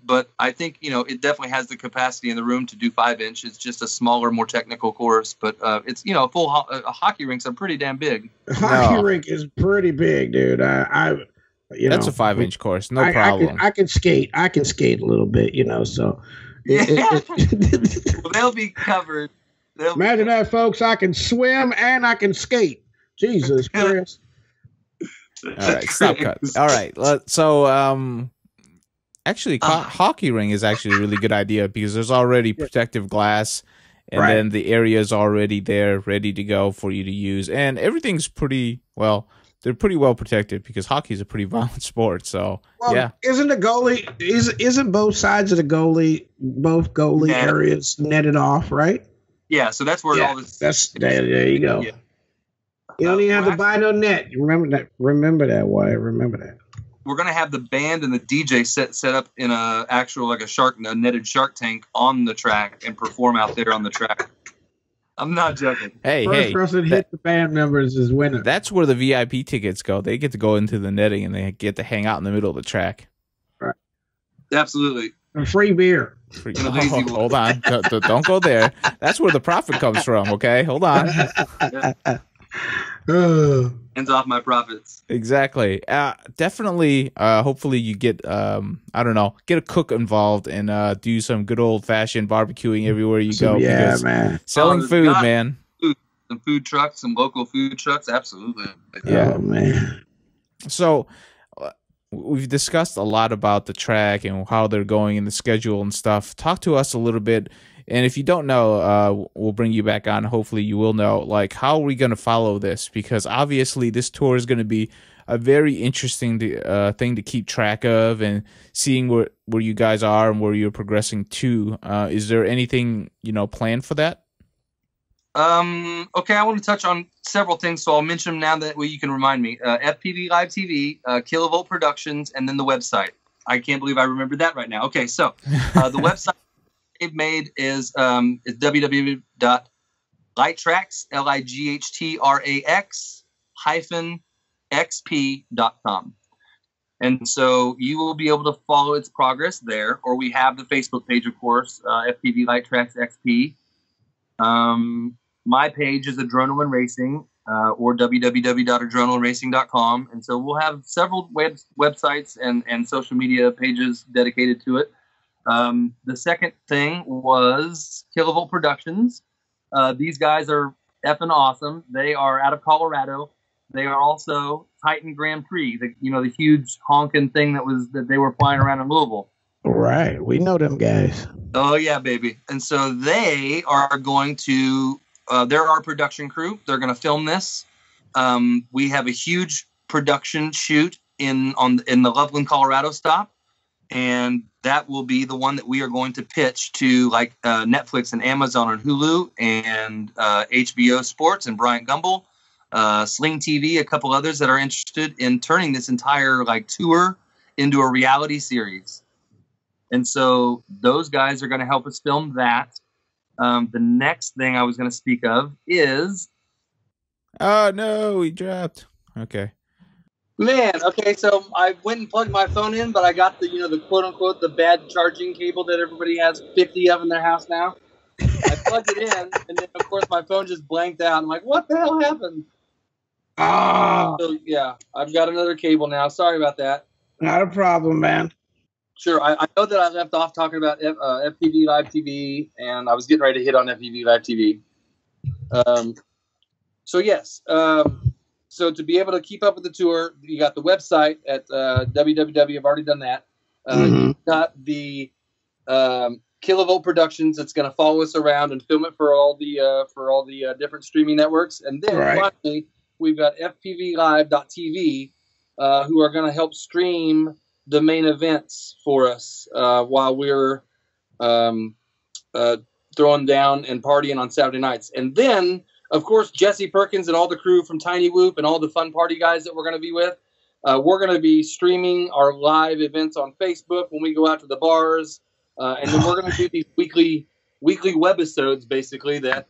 But I think it definitely has the capacity in the room to do 5-inch. It's just a smaller, more technical course. But it's full hockey rinks are pretty damn big. Hockey rink is pretty big, dude. That's a 5-inch course. No problem. I can skate. I can skate a little bit. So. Well, they'll be covered. Imagine that, folks. I can swim and I can skate. Jesus Christ. All right, stop cut. All right. So, actually, hockey ring is actually a really good idea because there's already protective glass, and then the area is already there, ready to go for you to use. And everything's they're pretty well protected because hockey is a pretty violent sport. So, isn't the goalie isn't both sides of the goalie areas netted off, right? Yeah, so that's where all this. There you go. Yeah. You don't even have to buy no net. You remember that? Remember that, Wyatt. Remember that. We're gonna have the band and the DJ set up in a netted shark tank on the track and perform out there on the track. I'm not joking. First person hit the band members is winner. That's where the VIP tickets go. They get to go into the netting and they get to hang out in the middle of the track. Right. Absolutely. And free beer. Hold on. Don't go there. That's where the profit comes from, okay? Hold on. Hands off my profits. Exactly. Definitely. Hopefully you get get a cook involved and do some good old fashioned barbecuing everywhere you go. Yeah, man. Selling food, man. Some food trucks, some local food trucks, absolutely. Yeah, man. So we've discussed a lot about the track and how they're going and the schedule and stuff. Talk to us a little bit. And if you don't know, we'll bring you back on. Hopefully you will know, how are we going to follow this? Because obviously this tour is going to be a very interesting thing to keep track of and seeing where you guys are and where you're progressing to. Is there anything, planned for that? Okay, I want to touch on several things, so I'll mention them now that way you can remind me. FPV Live TV, Kilovolt Productions, and then the website. I can't believe I remembered that right now. Okay, so the website they've made is www.lighttrax, LIGHTRAX -xp.com. And so you will be able to follow its progress there, or we have the Facebook page, of course, FPV Lighttrax XP. My page is Adrenaline Racing, or www.adrenalinracing.com. And so we'll have several websites and social media pages dedicated to it. The second thing was Kilovolt Productions. These guys are effing awesome. They are out of Colorado. They are also Titan Grand Prix, the huge honking thing that they were flying around in Louisville. Right. We know them guys. Oh, yeah, baby. And so they are going to, they're our production crew. They're going to film this. We have a huge production shoot in the Loveland, Colorado stop. And that will be the one that we are going to pitch to Netflix and Amazon and Hulu and HBO Sports and Bryant Gumbel, Sling TV, a couple others that are interested in turning this entire tour into a reality series. And so those guys are going to help us film that. The next thing I was going to speak of is... Oh, no, we dropped. Okay. Man, okay, so I went and plugged my phone in, but I got the quote-unquote, the bad charging cable that everybody has 50 of in their house now. I plugged it in, and then, of course, my phone just blanked out. I'm like, what the hell happened? So, yeah, I've got another cable now. Sorry about that. Not a problem, man. Sure, I know that I left off talking about FPV Live TV, and I was getting ready to hit on FPV Live TV. So, yes, so to be able to keep up with the tour, you got the website at www. I've already done that. You've got the Kilovolt Productions that's going to follow us around and film it for all the different streaming networks. And then finally, we've got FPVLive.tv, who are going to help stream the main events for us while we're throwing down and partying on Saturday nights. And then, of course, Jesse Perkins and all the crew from Tiny Whoop and all the fun party guys that we're going to be with, we're going to be streaming our live events on Facebook when we go out to the bars. And then we're going to do these weekly webisodes, basically, that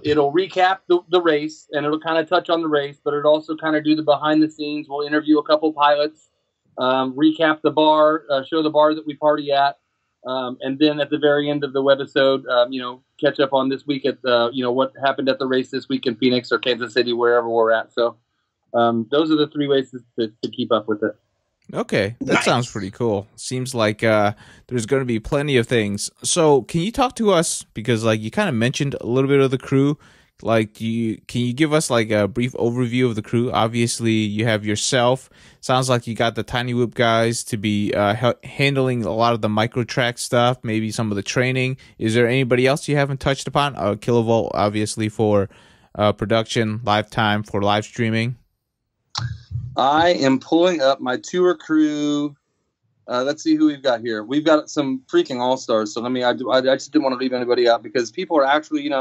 it'll recap the race, and it'll kind of touch on the race, but it'll also kind of do the behind the scenes. We'll interview a couple pilots, recap the bar, show the bar that we party at, and then at the very end of the webisode, catch up on this week at what happened at the race this week in Phoenix or Kansas City, wherever we're at. So those are the three ways to keep up with it. Okay, that sounds pretty cool. Seems like there's going to be plenty of things. So can you talk to us, because you kind of mentioned a little bit of the crew, can you give us a brief overview of the crew? Obviously you have yourself. Sounds like you got the Tiny Whoop guys to be handling a lot of the micro track stuff, maybe some of the training. Is there anybody else you haven't touched upon? Kilovolt obviously for production, Lifetime for live streaming. I am pulling up my tour crew. Let's see who we've got here. We've got some freaking all-stars. So I just didn't want to leave anybody out, because people are actually,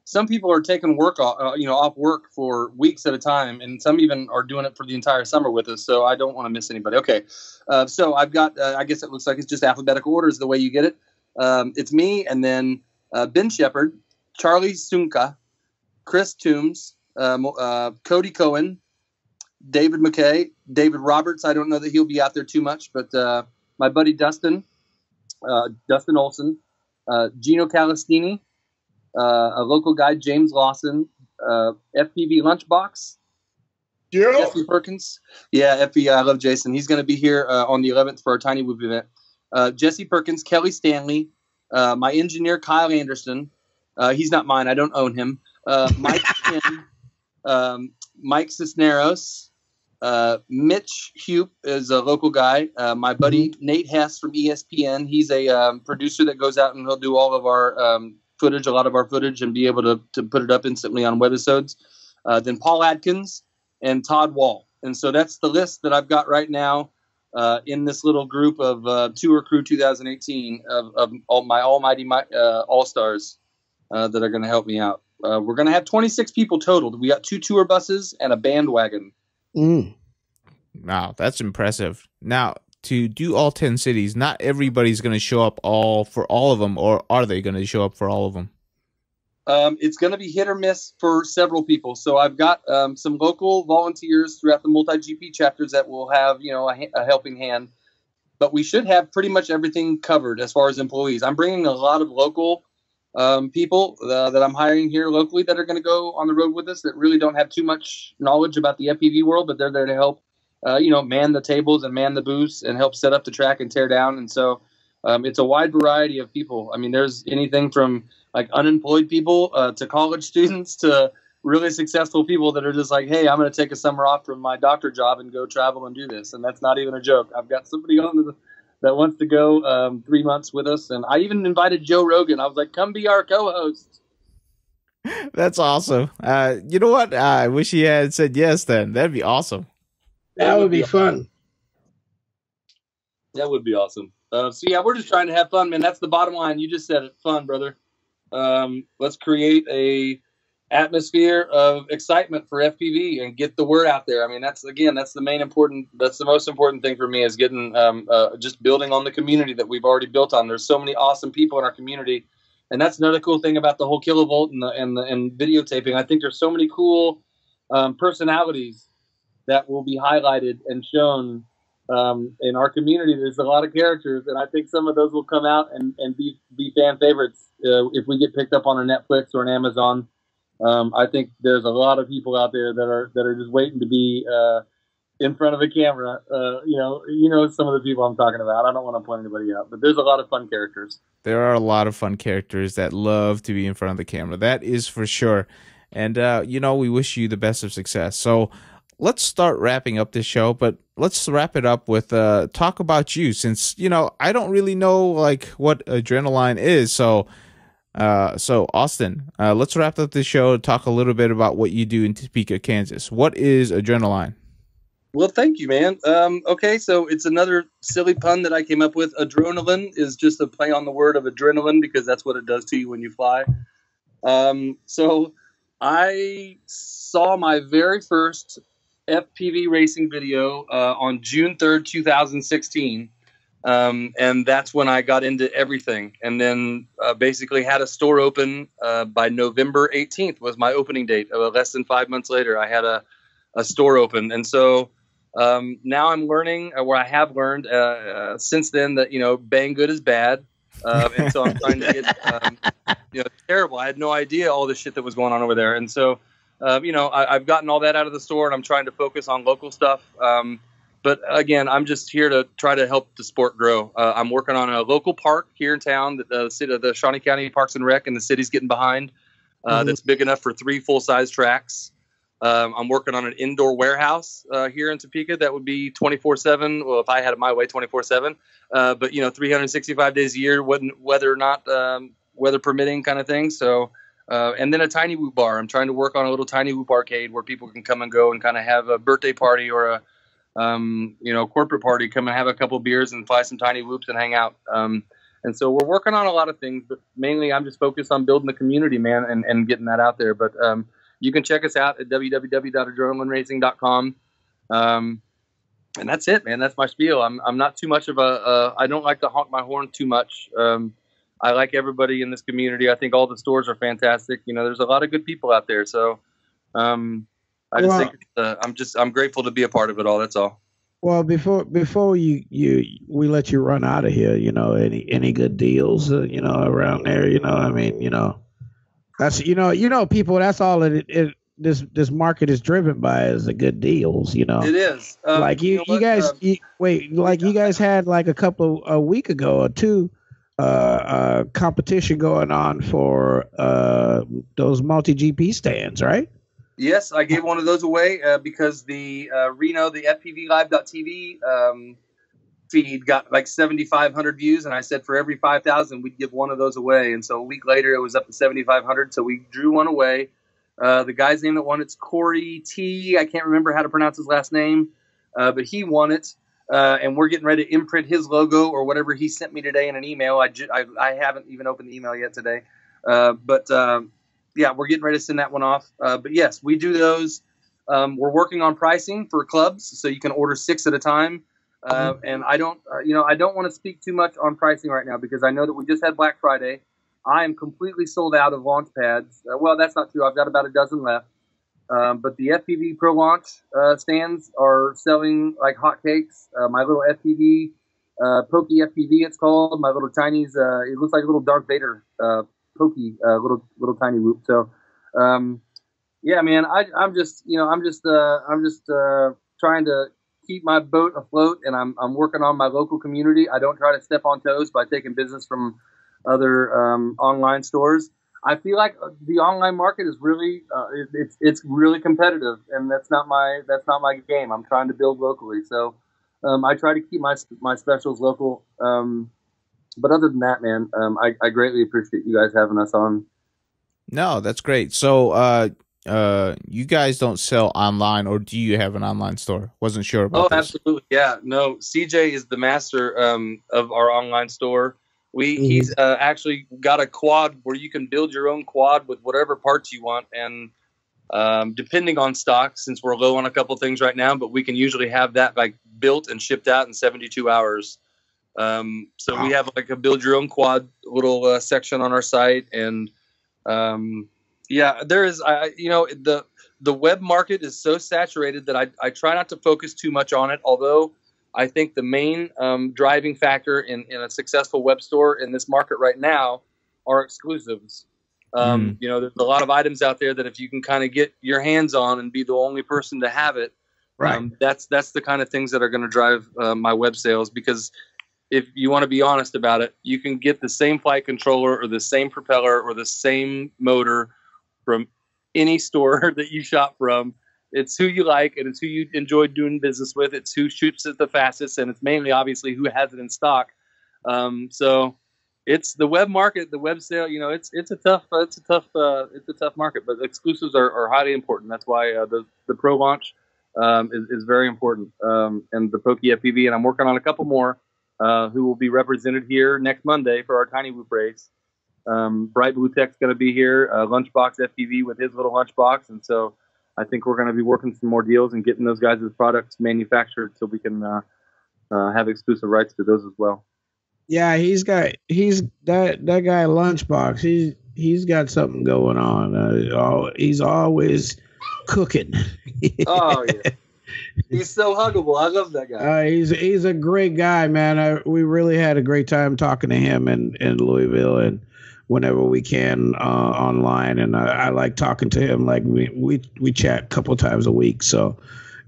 some people are taking work off work for weeks at a time, and some even are doing it for the entire summer with us. So I don't want to miss anybody. Okay. So I've got, I guess it looks like it's just alphabetical order is the way you get it. It's me, and then Ben Shepard, Charlie Sunka, Chris Toombs, Cody Cohen, David Moquay, David Roberts. I don't know that he'll be out there too much, but my buddy Dustin Olson, Gino Calistini, a local guy, James Lawson, FPV Lunchbox, Jesse Perkins. Yeah, FPV, I love Jason. He's going to be here on the 11th for our Tiny Whoop event. Jesse Perkins, Kelly Stanley, my engineer, Kyle Anderson. He's not mine. I don't own him. Mike Kim, Mike Cisneros, Mitch Hupe is a local guy. My buddy Nate Hess from ESPN. He's a producer that goes out and he'll do all of our footage, a lot of our footage, and be able to put it up instantly on webisodes. Then Paul Adkins and Todd Wall. And so that's the list that I've got right now in this little group of Tour Crew 2018 of all my almighty all-stars that are going to help me out. We're going to have 26 people total. We got 2 tour buses and a bandwagon. Wow, that's impressive. Now, to do all 10 cities, not everybody's going to show up for all of them, or are they going to show up for all of them? It's going to be hit or miss for several people. So I've got some local volunteers throughout the multi-GP chapters that will have, a helping hand. But we should have pretty much everything covered as far as employees. I'm bringing a lot of local people that I'm hiring here locally that are going to go on the road with us that really don't have too much knowledge about the FPV world, but they're there to help, man the tables and man the booths and help set up the track and tear down. And so it's a wide variety of people. I mean, there's anything from like unemployed people to college students to really successful people that are just like, hey, I'm going to take a summer off from my doctor job and go travel and do this. And that's not even a joke. I've got somebody on that wants to go 3 months with us. And I even invited Joe Rogan. I was like, come be our co-host. That's awesome. You know what? I wish he had said yes then. That'd be awesome. That would be fun. That would be awesome. So, yeah, we're just trying to have fun, man. That's the bottom line. You just said it. Fun, brother. Let's create a atmosphere of excitement for FPV and get the word out there. I mean, that's the most important thing for me is getting, just building on the community that we've already built on. There's so many awesome people in our community. And that's another cool thing about the whole kilovolt and videotaping. I think there's so many cool, personalities that will be highlighted and shown, in our community. There's a lot of characters, and I think some of those will come out and be fan favorites if we get picked up on a Netflix or an Amazon. I think there's a lot of people out there that are just waiting to be in front of a camera. Some of the people I'm talking about. I don't want to point anybody out, but there's a lot of fun characters. There are a lot of fun characters that love to be in front of the camera. That is for sure. And we wish you the best of success. So let's start wrapping up this show, but let's wrap it up with talk about you, since I don't really know like what Adrenaline is. So Austin, let's wrap up this show. Talk a little bit about what you do in Topeka, Kansas. What is Adrenaline? Well, thank you, man. Okay, so it's another silly pun that I came up with. Adrenaline is just a play on the word of adrenaline because that's what it does to you when you fly. So I saw my very first FPV racing video on June 3rd, 2016. And that's when I got into everything. And then basically had a store open by November 18th was my opening date. Less than 5 months later, I had a store open. And so now I'm learning, or I have learned since then that, bang good is bad. And so I'm trying to get, terrible. I had no idea all the shit that was going on over there. And so, I've gotten all that out of the store and I'm trying to focus on local stuff. But again, I'm just here to try to help the sport grow. I'm working on a local park here in town that the Shawnee County Parks and Rec and the city's getting behind. That's big enough for 3 full-size tracks. I'm working on an indoor warehouse here in Topeka that would be 24/7. Well, if I had it my way, 24/7. But 365 days a year, whether or not weather permitting, kind of thing. So, and then a tiny whoop bar. I'm trying to work on a little tiny whoop arcade where people can come and go and kind of have a birthday party or a corporate party, come and have a couple beers and fly some tiny whoops and hang out. And so we're working on a lot of things, but mainly I'm just focused on building the community, man, and getting that out there. But you can check us out at www.adrenalinracing.com. And that's it, man. That's my spiel. I'm not too much of I don't like to honk my horn too much. I like everybody in this community. I think all the stores are fantastic. There's a lot of good people out there. So, I just think I'm grateful to be a part of it all. That's all. Well, before we let you run out of here, any good deals, around there, that's people. That's all this market is driven by is the good deals. It is. Like you guys had like a week ago or two. Competition going on for those multi-GP stands, right? Yes, I gave one of those away because the Reno, the FPV Live.tv feed got like 7,500 views, and I said for every 5,000 we'd give one of those away. And so a week later, it was up to 7,500. So we drew one away. The guy's name that won it's Corey T. I can't remember how to pronounce his last name, but he won it. And we're getting ready to imprint his logo or whatever he sent me today in an email. I haven't even opened the email yet today. Yeah, we're getting ready to send that one off. But yes, we do those. We're working on pricing for clubs, so you can order 6 at a time. And I don't want to speak too much on pricing right now because I know that we just had Black Friday. I am completely sold out of launch pads. Well, that's not true. I've got about a dozen left. But the FPV Pro Launch stands are selling like hotcakes. My little FPV, Pokey FPV, it's called. My little Chinese, it looks like a little Darth Vader Pokey, little tiny loop. So, yeah, man, I'm just trying to keep my boat afloat, and I'm working on my local community. I don't try to step on toes by taking business from other online stores. I feel like the online market is really it's really competitive, and that's not my game. I'm trying to build locally, so I try to keep my specials local. But other than that, man, I greatly appreciate you guys having us on. No, that's great. So you guys don't sell online, or do you have an online store? Wasn't sure about this. Absolutely, yeah. No, CJ is the master of our online store. He's actually got a quad where you can build your own quad with whatever parts you want, and depending on stock, since we're low on a couple things right now, but we can usually have that like built and shipped out in 72 hours. So we have like a build your own quad little section on our site, and yeah, there is the web market is so saturated that I try not to focus too much on it, although I think the main driving factor in a successful web store in this market right now are exclusives. You know, there's a lot of items out there that if you can kind of get your hands on and be the only person to have it, right. That's the kind of things that are going to drive my web sales. Because if you want to be honest about it, you can get the same flight controller or the same propeller or the same motor from any store that you shop from. It's who you like, and it's who you enjoy doing business with. It's who shoots it the fastest, and it's mainly obviously who has it in stock. So it's the web market, the web sale. You know, it's a tough market, but exclusives are highly important. That's why the Pro Launch is very important, and the Pokey FPV. And I'm working on a couple more who will be represented here next Monday for our Tiny Whoop race. Bright Blue Tech's going to be here, Lunchbox FPV with his little lunchbox, and so I think we're going to be working some more deals and getting those guys' products manufactured so we can have exclusive rights to those as well. Yeah, he's that guy Lunchbox. He's got something going on. He's always cooking. Oh yeah, he's so huggable. I love that guy. He's a great guy, man. We really had a great time talking to him in Louisville, and whenever we can online, and I like talking to him. Like we chat a couple times a week, so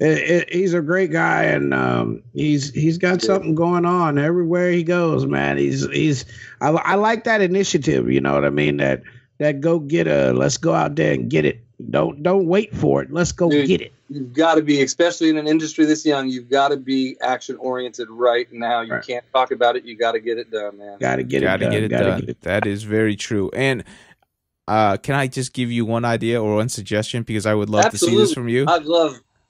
he's a great guy, and he's got something going on everywhere he goes, man. I like that initiative. You know what I mean? That let's go out there and get it. Don't wait for it. Let's go get it. You've got to be, especially in an industry this young, you've got to be action oriented right now. You can't talk about it. You got to get it done, man. Got to get it done. That is very true. And can I just give you one idea or one suggestion, because I would love to see this from you?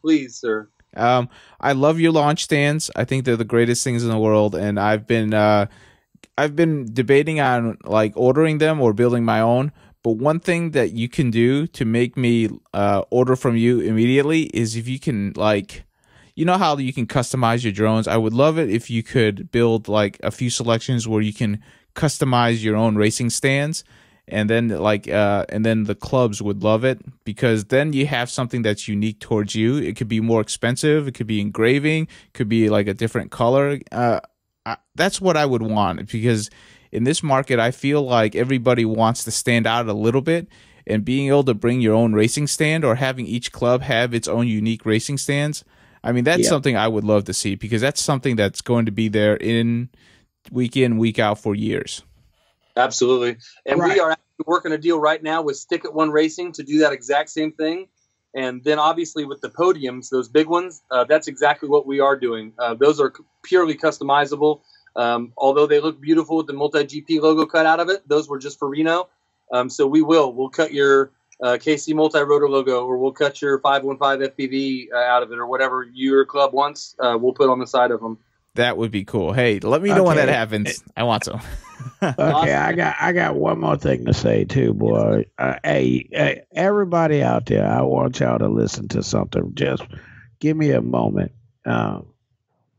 Please, sir. I love your launch stands. I think they're the greatest things in the world, and I've been debating on like ordering them or building my own. But one thing that you can do to make me order from you immediately is if you can, like, you know how you can customize your drones? I would love it if you could build like a few selections where you can customize your own racing stands, and then and then the clubs would love it, because then you have something that's unique towards you. It could be more expensive. It could be engraving. It could be like a different color. That's what I would want, because in this market, I feel like everybody wants to stand out a little bit, and being able to bring your own racing stand or having each club have its own unique racing stands. I mean, that's something I would love to see, because that's something that's going to be there in week out for years. Absolutely. And we are actually working a deal right now with Stick It One Racing to do that exact same thing. And then obviously with the podiums, those big ones, that's exactly what we are doing. Those are purely customizable. Although they look beautiful with the multi-GP logo cut out of it, those were just for Reno. So we'll cut your KC multi-rotor logo, or we'll cut your 515 FPV out of it, or whatever your club wants. We'll put on the side of them. That would be cool. Hey, let me know when that happens. I want some. Okay, I got one more thing to say too, boy. Hey, everybody out there, I want y'all to listen to something. Just give me a moment.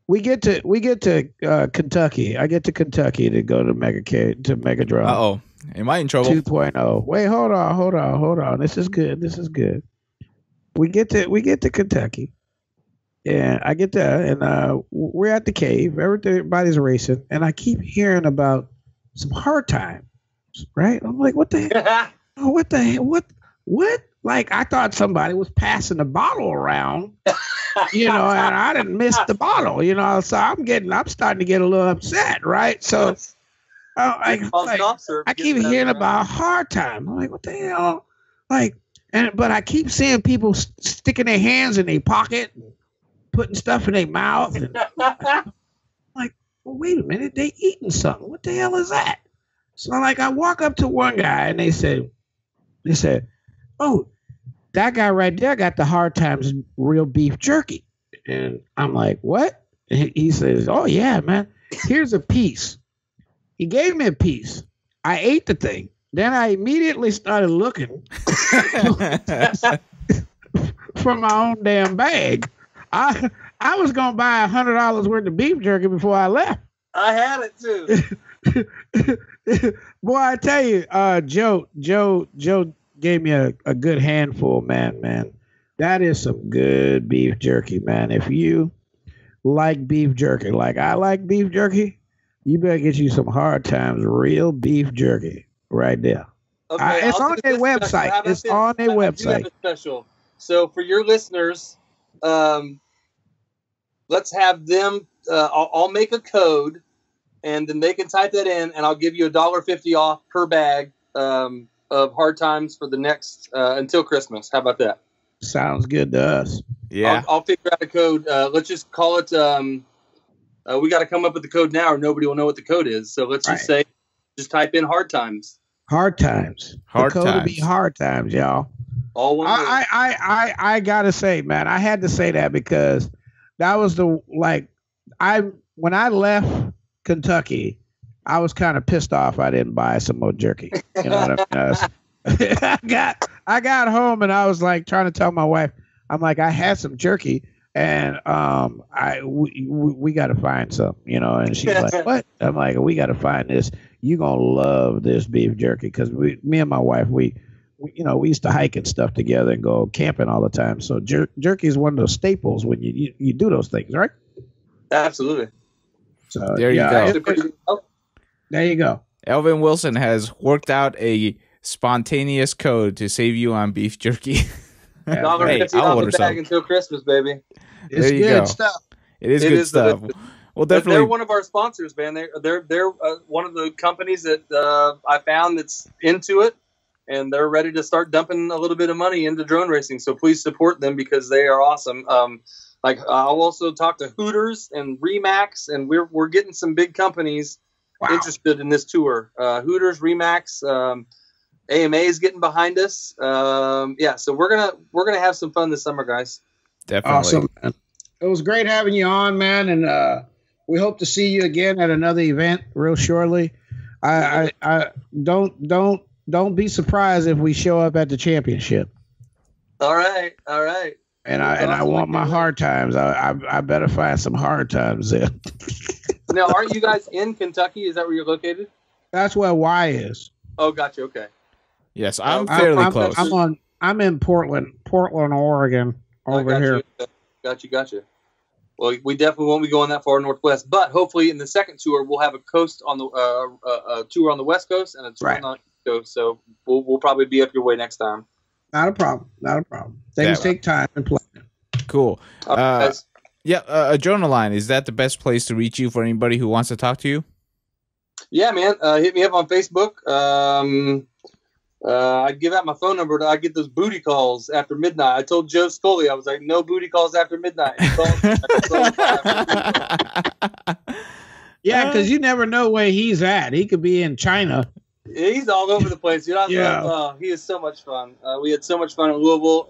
We get to Kentucky. I get to Kentucky to go to Mega Drone. Uh-oh. Am I in trouble? 2.0. Wait, hold on. This is good. We get to Kentucky, and I get there, and we're at the cave. Everybody's racing, and I keep hearing about some hard times. Right? I'm like, what the heck? What? Like, I thought somebody was passing the bottle around, and I didn't miss the bottle, so I'm starting to get a little upset, right? So I keep hearing about hard time. I'm like, what the hell? Like, but I keep seeing people sticking their hands in their pocket, and putting stuff in their mouth. And I'm like, well, wait a minute, they eating something. What the hell is that? So like, I walk up to one guy and they said, oh, that guy right there got the hard times real beef jerky. And I'm like, what? And he says, oh yeah, man, here's a piece. He gave me a piece. I ate the thing. Then I immediately started looking for my own damn bag. I was going to buy $100 worth of beef jerky before I left. I had it too. Boy, I tell you, Joe gave me a good handful, man. That is some good beef jerky, man. If you like beef jerky, like I like beef jerky, you better get you some hard times real beef jerky right there. Okay, it's on their website. It's on their website. Special. So for your listeners, let's have them. I'll make a code, and then they can type that in, and I'll give you $1.50 off per bag of hard times for the next until Christmas. How about that? Sounds good to us. Yeah, I'll figure out a code. Let's just call it. We got to come up with the code now, or nobody will know what the code is. So let's just say, just type in hard times. Hard times. The code will be hard times, y'all. All one word. I gotta say, man, I had to say that because that was when I left Kentucky, I was kind of pissed off I didn't buy some more jerky. You know what I mean? I got home and I was like trying to tell my wife, I'm like, I had some jerky and we got to find some, and she's like, what? I'm like, we got to find this. You gonna love this beef jerky because me and my wife, we used to hike and stuff together and go camping all the time. So jerky is one of those staples when you do those things, right? Absolutely. So there you go. There you go. Elvin Wilson has worked out a spontaneous code to save you on beef jerky. $1.50 I'll order the bag some until Christmas, baby. It's good stuff. It is good stuff. Well, definitely. They're one of our sponsors, man. They're one of the companies that I found that's into it, and they're ready to start dumping a little bit of money into drone racing. So please support them because they are awesome. I'll also talk to Hooters and Remax, and we're getting some big companies interested in this tour. Hooters, Remax, AMA is getting behind us. So we're gonna have some fun this summer, guys. Definitely. Awesome, man. It was great having you on, man, and we hope to see you again at another event real shortly. I don't be surprised if we show up at the championship. All right. And I want my hard times. I better find some hard times there. Now, aren't you guys in Kentucky? Is that where you're located? That's where Y is. Oh, gotcha. Okay. Yes, I'm fairly close. I'm in Portland, Oregon, over here. Gotcha. Well, we definitely won't be going that far northwest, but hopefully in the second tour we'll have a coast on the a tour on the west coast and a tour on the east coast. So we'll probably be up your way next time. Not a problem. Things take time and planning. Cool. Adrenaline, is that the best place to reach you for anybody who wants to talk to you? Yeah, man. Hit me up on Facebook. I give out my phone number. I get those booty calls after midnight. I told Joe Scully, I was like, no booty calls after midnight. Yeah, because you never know where he's at. He could be in China. He's all over the place. He is so much fun. We had so much fun in Louisville.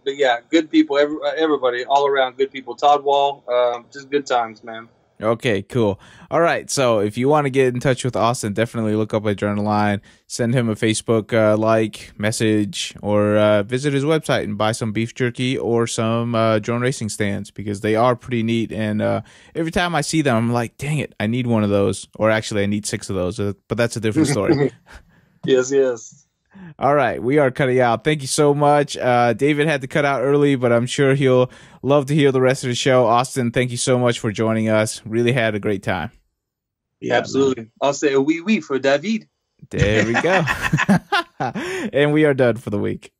But yeah, good people. Everybody, all around, good people. Todd Wall, just good times, man. Okay, cool. All right, so if you want to get in touch with Austin, definitely look up Adrenaline, send him a Facebook message, or visit his website and buy some beef jerky or some drone racing stands because they are pretty neat. And every time I see them, I'm like, dang it, I need one of those. Or actually, I need 6 of those, but that's a different story. Yes. All right, we are cutting out. Thank you so much. David had to cut out early, but I'm sure he'll love to hear the rest of the show. Austin, thank you so much for joining us. Really had a great time. Yeah, absolutely. Man. I'll say a wee for David. There we go. And we are done for the week.